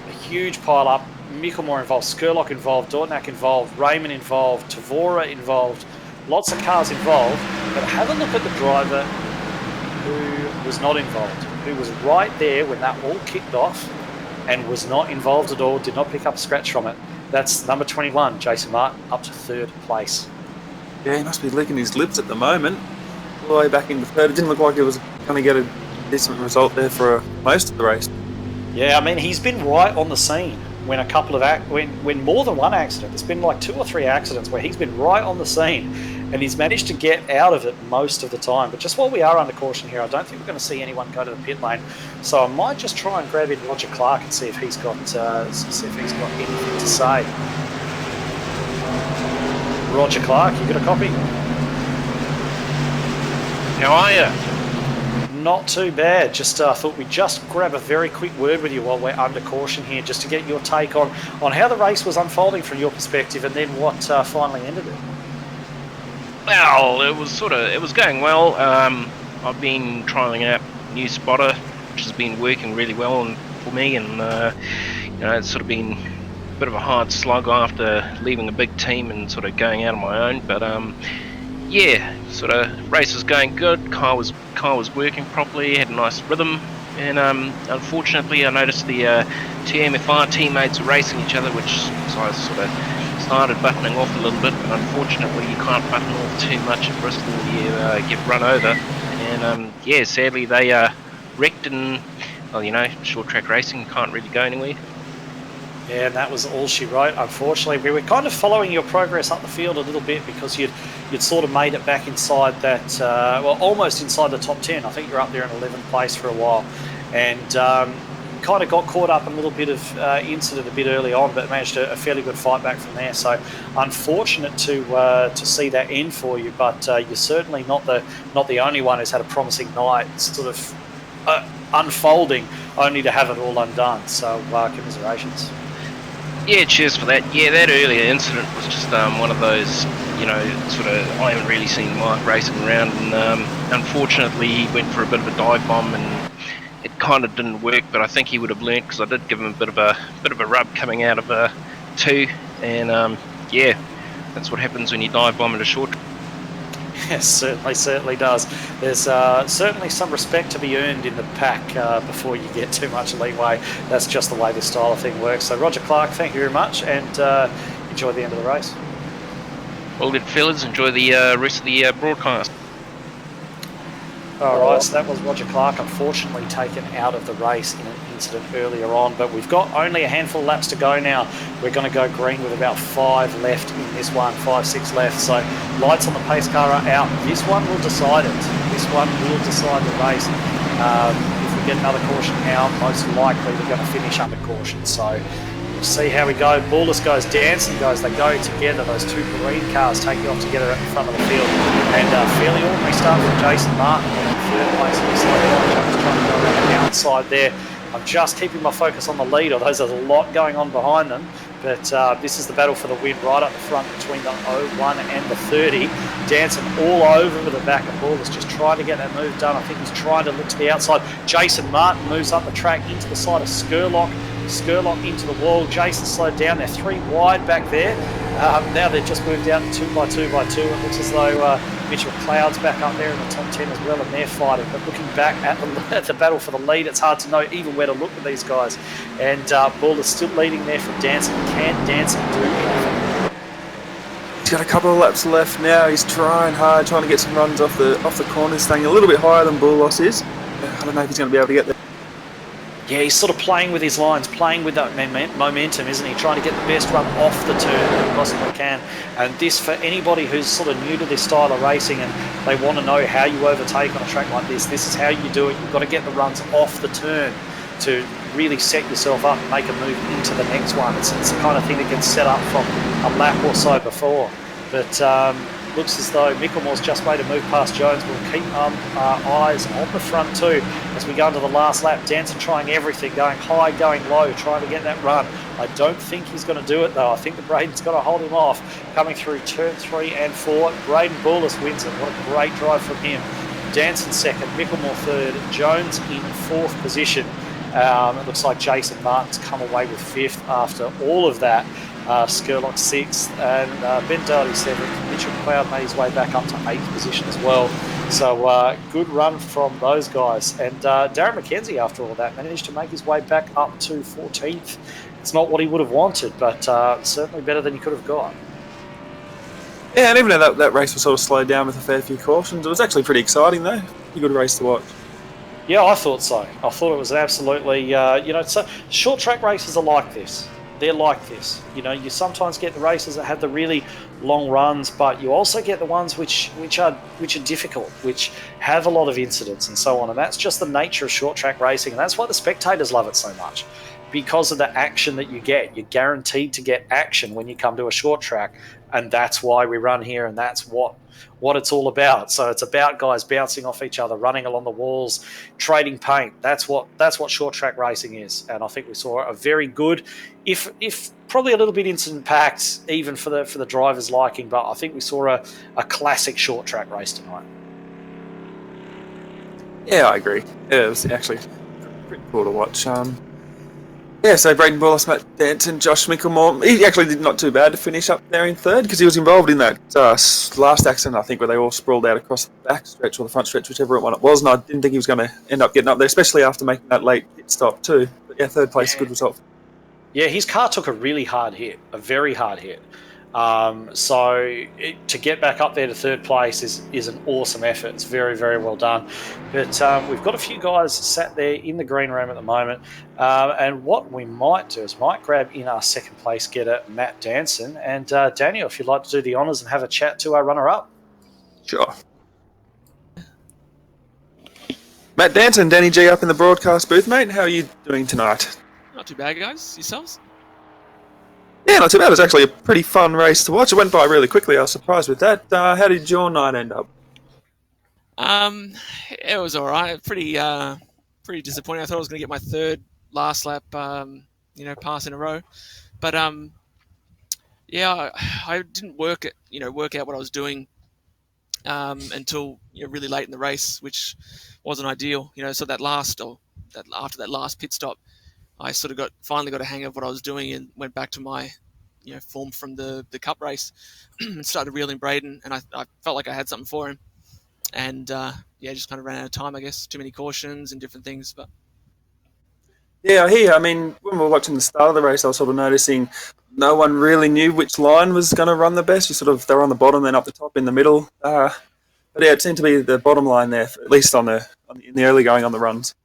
Speaker 1: a huge pile up. Micklemore involved, Skurlock involved, Dortnack involved, Raymond involved, Tavora involved, lots of cars involved, but have a look at the driver who was not involved, who was right there when that all kicked off and was not involved at all, did not pick up a scratch from it. That's number 21, Jason Martin, up to third place.
Speaker 2: Yeah, he must be licking his lips at the moment. All the way back into third. It didn't look like he was going to get a decent result there for most of the race.
Speaker 1: Yeah, I mean, he's been right on the scene when a couple of when more than one accident. There's been like 2 or 3 accidents where he's been right on the scene, and he's managed to get out of it most of the time. But just while we are under caution here, I don't think we're going to see anyone go to the pit lane. So I might just try and grab in Roger Clark and see if he's got anything to say. Roger Clark, you got a copy?
Speaker 3: How are you?
Speaker 1: Not too bad. Just thought we'd just grab a very quick word with you while we're under caution here, just to get your take on how the race was unfolding from your perspective, and then what finally ended it.
Speaker 3: Well, it was going well. I've been trialling out new spotter, which has been working really well for me, and it's sort of been a bit of a hard slug after leaving a big team and sort of going out on my own. But sort of race was going good. Car was working properly, had a nice rhythm, and unfortunately I noticed the TMFR teammates were racing each other, which so I sort of started buttoning off a little bit, but unfortunately you can't button off too much at Bristol, you get run over, and sadly they wrecked, and short track racing can't really go anywhere.
Speaker 1: Yeah, and that was all she wrote. Unfortunately, we were kind of following your progress up the field a little bit, because you'd sort of made it back inside that, almost inside the top 10. I think you're up there in 11th place for a while, and kind of got caught up in a little bit of incident a bit early on, but managed a fairly good fight back from there. So unfortunate to see that end for you, but you're certainly not the only one who's had a promising night, sort of unfolding, only to have it all undone. So commiserations.
Speaker 3: Yeah, cheers for that. Yeah, that earlier incident was just one of those, sort of, I haven't really seen Mark racing around, and unfortunately he went for a bit of a dive bomb, and it kind of didn't work, but I think he would have learnt, because I did give him a bit of a rub coming out of 2, and that's what happens when you dive bomb at a short.
Speaker 1: Yes, certainly does. There's certainly some respect to be earned in the pack before you get too much leeway. That's just the way this style of thing works. So Roger Clark, thank you very much, and enjoy the end of the race.
Speaker 3: Well, good fellas, enjoy the rest of the broadcast.
Speaker 1: Alright, so that was Roger Clark, unfortunately taken out of the race in an incident earlier on, but we've got only a handful of laps to go now. We're going to go green with about 5 left in this one, 5-6 left, so lights on the pace car are out. This one will decide it. This one will decide the race. If we get another caution out, most likely we're going to finish under caution, so we'll see how we go. Bullis goes, Danson goes, they go together. Those 2 green cars taking off together at the front of the field, and fairly ordinary start from Jason Martin in 3rd place. Looks like Jones trying to go around the outside there. I'm just keeping my focus on the lead, although there's a lot going on behind them. But this is the battle for the win right up the front between the 01 and the 30. Danson all over the back of Bullis, just trying to get that move done. I think he's trying to look to the outside. Jason Martin moves up the track into the side of Skurlock. Skurlock into the wall. Jason slowed down. They're 3 wide back there. Now they've just moved out to 2 by 2 by 2. It looks as though Mitchell Cloud's back up there in the top 10 as well, and they're fighting. But looking back at the battle for the lead, it's hard to know even where to look with these guys. And Bull is still leading there from Danson. Can Danson do anything?
Speaker 2: He's got a couple of laps left now. He's trying hard, trying to get some runs off the corners, staying a little bit higher than Bullos is. I don't know if he's going to be able to get there.
Speaker 1: Yeah, he's sort of playing with his lines, playing with that momentum, isn't he? Trying to get the best run off the turn that he possibly can. And this, for anybody who's sort of new to this style of racing and they want to know how you overtake on a track like this is how you do it. You've got to get the runs off the turn to really set yourself up and make a move into the next one. It's the kind of thing that gets set up from a lap or so before. But looks as though Micklemore's just made a move past Jones. We'll keep our eyes on the front too as we go into the last lap. Danson trying everything, going high, going low, trying to get that run. I don't think he's going to do it though. I think that Braden's going to hold him off. Coming through turn 3 and 4, Braden Bullis wins it. What a great drive from him. Danson second, Micklemore third, Jones in fourth position. It looks like Jason Martin's come away with fifth after all of that. Skurlock sixth, and Ben Daly seventh. Mitchell McLeod made his way back up to eighth position as well. So good run from those guys. And Darren McKenzie, after all that, managed to make his way back up to 14th. It's not what he would have wanted, but certainly better than he could have got.
Speaker 2: Yeah, and even though that race was sort of slowed down with a fair few cautions, it was actually pretty exciting though. Pretty good race to watch.
Speaker 1: Yeah, I thought so. I thought it was absolutely, so short track races are like this. They're like this. You sometimes get the races that have the really long runs, but you also get the ones which are difficult, which have a lot of incidents and so on. And that's just the nature of short track racing. And that's why the spectators love it so much, because of the action that you get. You're guaranteed to get action when you come to a short track, and that's why we run here, and that's what it's all about. So it's about guys bouncing off each other, running along the walls, trading paint. That's what short track racing is. And I think we saw a very good, if probably a little bit incident packed, even for the drivers' liking, but I think we saw a classic short track race tonight.
Speaker 2: Yeah, I agree. Yeah, it was actually pretty cool to watch. Yeah, so Braden Bullis, Matt Danton, Josh Micklemore. He actually did not too bad to finish up there in third because he was involved in that last accident, I think, where they all sprawled out across the back stretch or the front stretch, whichever one it was. And I didn't think he was going to end up getting up there, especially after making that late pit stop too. But yeah, third place, good result.
Speaker 1: Yeah, his car took a really hard hit, a very hard hit. So to get back up there to third place is an awesome effort. It's very, very well done. But we've got a few guys sat there in the green room at the moment. And what we might do is grab in our second place getter, Matt Danson. And Daniel, if you'd like to do the honours and have a chat to our runner-up.
Speaker 2: Sure. Matt Danton, Danny G up in the broadcast booth, mate. How are you doing tonight?
Speaker 4: Not too bad, guys. Yourselves?
Speaker 2: Yeah, not too bad. It was actually a pretty fun race to watch. It went by really quickly. I was surprised with that. How did your night end up?
Speaker 4: It was all right. Pretty disappointing. I thought I was going to get my third last lap, pass in a row, but yeah, I didn't work out what I was doing until really late in the race, which wasn't ideal. So after that last pit stop, I sort of finally got a hang of what I was doing and went back to my, form from the cup race and started reeling Braden, and I felt like I had something for him, and just kind of ran out of time, I guess. Too many cautions and different things, but.
Speaker 2: Yeah, I hear. I mean, when we were watching the start of the race, I was sort of noticing no one really knew which line was going to run the best. They were on the bottom, then up the top, in the middle. But yeah, it seemed to be the bottom line there, at least in the early going on the runs.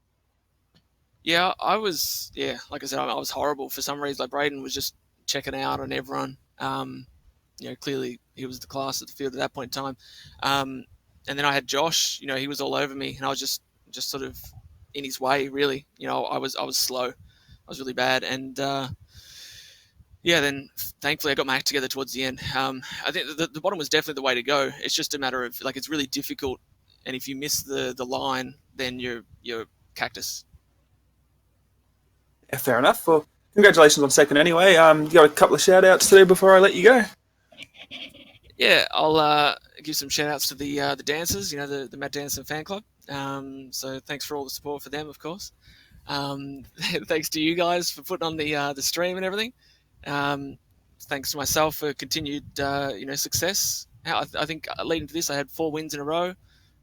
Speaker 4: Yeah, like I said, I was horrible for some reason. Like Braden was just checking out on everyone. Clearly he was the class at the field at that point in time. And then I had Josh. He was all over me, and I was just sort of in his way, really. I was slow. I was really bad, and then thankfully I got my act together towards the end. I think the bottom was definitely the way to go. It's just a matter of it's really difficult, and if you miss the line, then you're cactus.
Speaker 2: Yeah, fair enough. Well, congratulations on second anyway. You got a couple of shout-outs to do before I let you go?
Speaker 4: Yeah, I'll give some shout-outs to the dancers, the Matt Danson fan club. So thanks for all the support for them, of course. Thanks to you guys for putting on the stream and everything. Thanks to myself for continued success. I think leading to this, I had 4 wins in a row,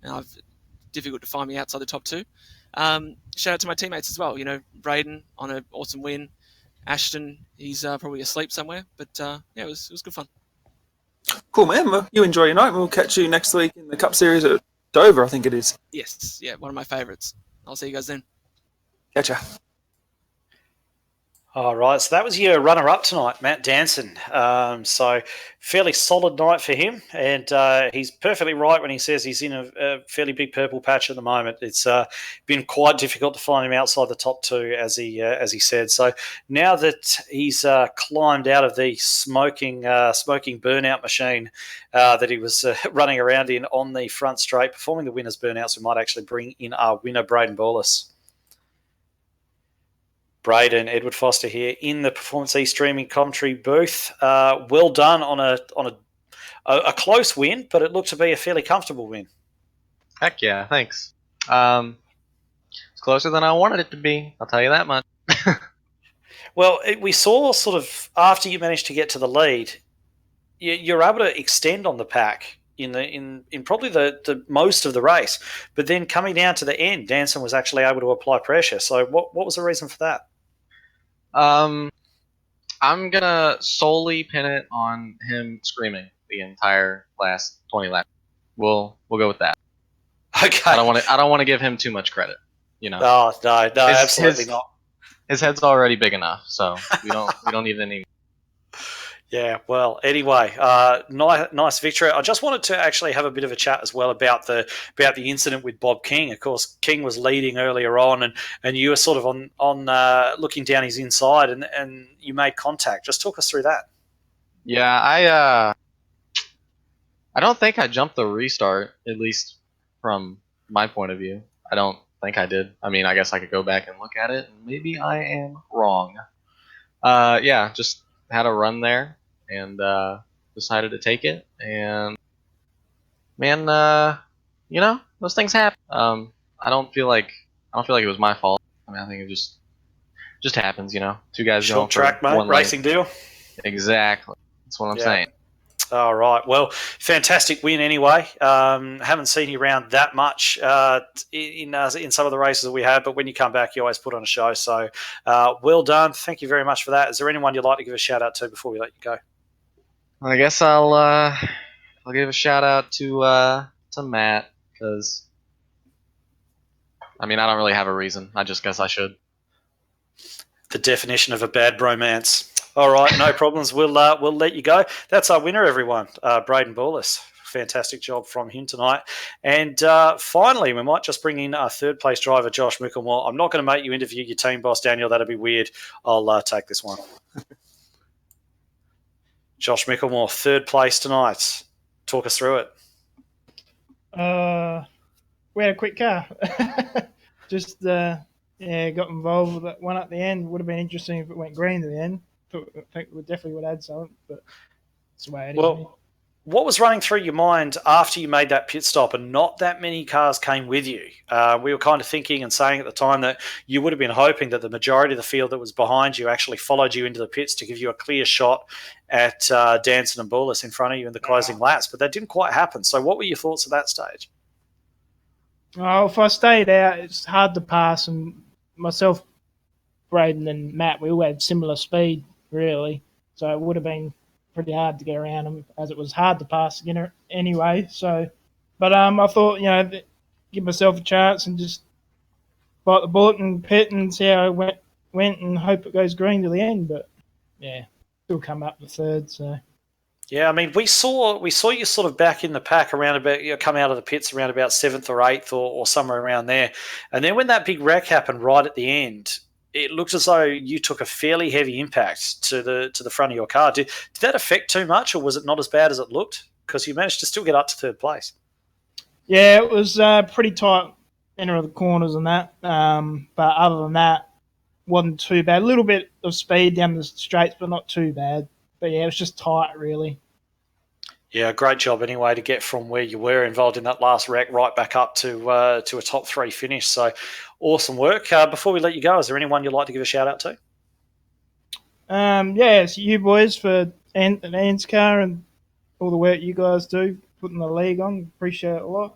Speaker 4: and it's difficult to find me outside the top 2. Shout out to my teammates as well. Braden on an awesome win. Ashton, he's probably asleep somewhere, but it was good fun.
Speaker 2: Cool, man. Well, you enjoy your night. We'll catch you next week in the Cup Series at Dover, I think it is.
Speaker 4: Yes, yeah, one of my favourites. I'll see you guys then.
Speaker 2: Catcha.
Speaker 1: All right, so that was your runner-up tonight, Matt Danson. So fairly solid night for him, and he's perfectly right when he says he's in a fairly big purple patch at the moment. It's been quite difficult to find him outside the top two, as he said. So now that he's climbed out of the smoking burnout machine that he was running around in on the front straight, performing the winners' burnouts, we might actually bring in our winner, Braden Borlas. Braden, Edward Foster here in the Performance E streaming commentary booth. Well done on a close win, but it looked to be a fairly comfortable win.
Speaker 5: Heck yeah, thanks. It's closer than I wanted it to be, I'll tell you that much.
Speaker 1: Well, we saw sort of after you managed to get to the lead, you're able to extend on the pack in probably the most of the race, but then coming down to the end, Danson was actually able to apply pressure. So what was the reason for that?
Speaker 5: I'm gonna solely pin it on him screaming the entire last 20 laps. We'll go with that.
Speaker 1: Okay.
Speaker 5: I don't want to give him too much credit. You know.
Speaker 1: Oh, no, absolutely not.
Speaker 5: His head's already big enough, so we don't need any.
Speaker 1: Yeah, well, anyway, nice victory. I just wanted to actually have a bit of a chat as well about the incident with Bob King. Of course, King was leading earlier on, and you were sort of on looking down his inside, and you made contact. Just talk us through that.
Speaker 5: Yeah, I don't think I jumped the restart, at least from my point of view. I don't think I did. I mean, I guess I could go back and look at it, and maybe I am wrong. Yeah, just had a run there and decided to take it. And man, those things happen. I don't feel like it was my fault. I mean, I think it just happens. Two guys
Speaker 1: Short
Speaker 5: going
Speaker 1: track,
Speaker 5: for
Speaker 1: mate,
Speaker 5: one
Speaker 1: racing
Speaker 5: lane.
Speaker 1: deal.
Speaker 5: Exactly. That's what I'm saying.
Speaker 1: All right. Well, fantastic win anyway. Haven't seen you around that much in some of the races that we had, but when you come back, you always put on a show. So well done. Thank you very much for that. Is there anyone you'd like to give a shout out to before we let you go?
Speaker 5: I guess I'll give a shout out to Matt, because I mean, I don't really have a reason. I just guess I should.
Speaker 1: The definition of a bad bromance. All right, no problems. We'll let you go. That's our winner, everyone. Braden Borlas. Fantastic job from him tonight. And finally, we might just bring in our third place driver, Josh Micklemore. I'm not going to make you interview your team boss, Daniel. That'd be weird. I'll take this one. Josh Micklemore, third place tonight. Talk us through it.
Speaker 6: We had a quick car. Just got involved with that one at the end. Would have been interesting if it went green at the end. I think we definitely would add something, but it's the way it is.
Speaker 1: Well, what was running through your mind after you made that pit stop and not that many cars came with you? We were kind of thinking and saying at the time that you would have been hoping that the majority of the field that was behind you actually followed you into the pits to give you a clear shot at Danson and Borlas in front of you in the closing laps, but that didn't quite happen. So what were your thoughts at that stage?
Speaker 6: Well, if I stayed out, it's hard to pass, and myself, Braden and Matt, we all had similar speed, really. So it would have been pretty hard to get around them, as it was hard to pass again anyway. So, but I thought, give myself a chance and just bite the bullet and pit and see how it went and hope it goes green to the end. But yeah, still come up to third. So.
Speaker 1: Yeah, I mean, we saw you sort of back in the pack around about, come out of the pits around about 7th or 8th or somewhere around there. And then when that big wreck happened right at the end, it looked as though you took a fairly heavy impact to the front of your car. Did that affect too much, or was it not as bad as it looked? Because you managed to still get up to third place.
Speaker 6: Yeah, it was pretty tight center of the corners and that. But other than that, wasn't too bad. A little bit of speed down the straights, but not too bad. But yeah, it was just tight, really.
Speaker 1: Yeah, great job anyway to get from where you were involved in that last wreck right back up to a top 3 finish. So awesome work. Before we let you go, is there anyone you'd like to give a shout out to?
Speaker 6: It's you boys for ANZCAR and all the work you guys do, putting the league on. Appreciate it a lot.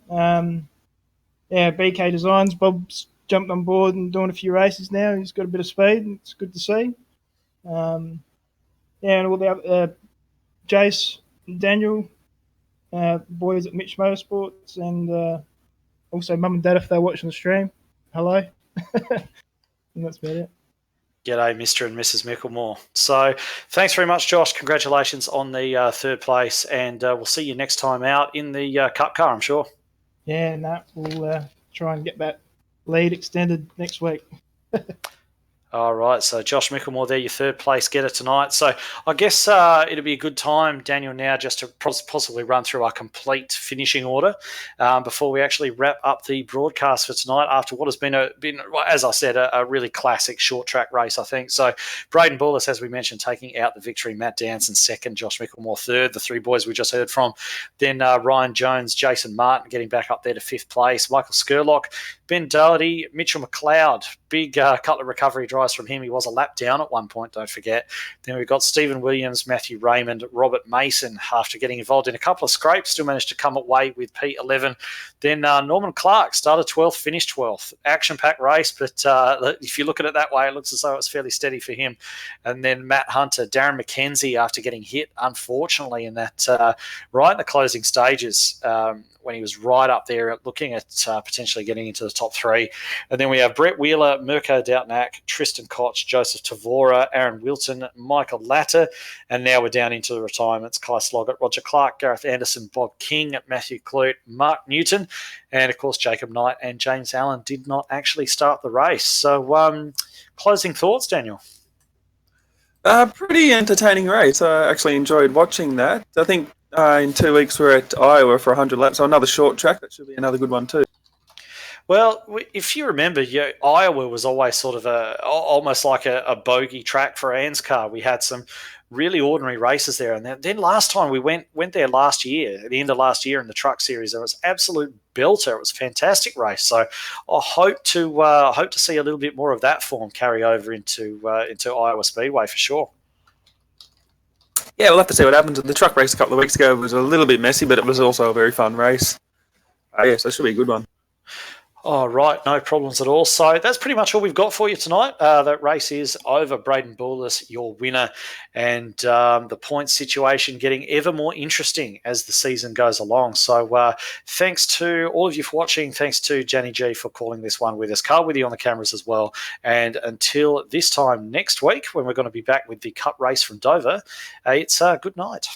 Speaker 6: BK Designs, Bob's jumped on board and doing a few races now. He's got a bit of speed, and it's good to see. And all the other Jace, Daniel, boys at Mitch Motorsports, and also Mum and Dad if they're watching the stream. hello. And that's about it.
Speaker 1: G'day, Mr. and Mrs. Micklemore. So thanks very much, Josh. Congratulations on the third place, and we'll see you next time out in the Cup car, I'm sure.
Speaker 6: Yeah, no, we'll try and get that lead extended next week.
Speaker 1: All right, so Josh Micklemore there, your third place getter tonight. So I guess it'll be a good time, Daniel, now just to possibly run through our complete finishing order before we actually wrap up the broadcast for tonight after what has been, as I said, a really classic short track race, I think. So Braden Bullis, as we mentioned, taking out the victory. Matt Danson second, Josh Micklemore third, the three boys we just heard from. Then Ryan Jones, Jason Martin getting back up there to fifth place. Michael Skurlock, Ben Doherty, Mitchell McLeod, big couple of recovery drives from him. He was a lap down at one point, don't forget. Then we've got Stephen Williams, Matthew Raymond, Robert Mason, after getting involved in a couple of scrapes, still managed to come away with P11. Then Norman Clark started 12th, finished 12th. Action-packed race, but if you look at it that way, it looks as though it's fairly steady for him. And then Matt Hunter, Darren McKenzie, after getting hit, unfortunately, in that right in the closing stages, when he was right up there looking at potentially getting into the top three. And then we have Brett Wheeler, Mirko Doutnak, Tristan Koch, Joseph Tavora, Aaron Wilton, Michael Latter, and now we're down into the retirements. Kai Sloggett, Roger Clark, Gareth Anderson, Bob King, Matthew Clute, Mark Newton, and of course Jacob Knight and James Allen did not actually start the race. So closing thoughts, Daniel?
Speaker 2: Pretty entertaining race. I actually enjoyed watching that. I think in 2 weeks we're at Iowa for 100 laps, so another short track. That should be another good one too.
Speaker 1: Well, if you remember, Iowa was always sort of almost like a bogey track for ANZCAR. We had some really ordinary races there, and then last time we went there last year, at the end of last year in the Truck Series, it was absolute belter. It was a fantastic race. So I hope to see a little bit more of that form carry over into Iowa Speedway for sure.
Speaker 2: Yeah, we'll have to see what happens. The truck race a couple of weeks ago was a little bit messy, but it was also a very fun race. Yes, that should be a good one.
Speaker 1: All right, no problems at all. So that's pretty much all we've got for you tonight. That race is over. Braden Bullis, your winner, and the point situation getting ever more interesting as the season goes along. So thanks to all of you for watching. Thanks to Jenny G for calling this one with us. Carl with you on the cameras as well. And until this time next week, when we're going to be back with the Cup race from Dover, it's good night.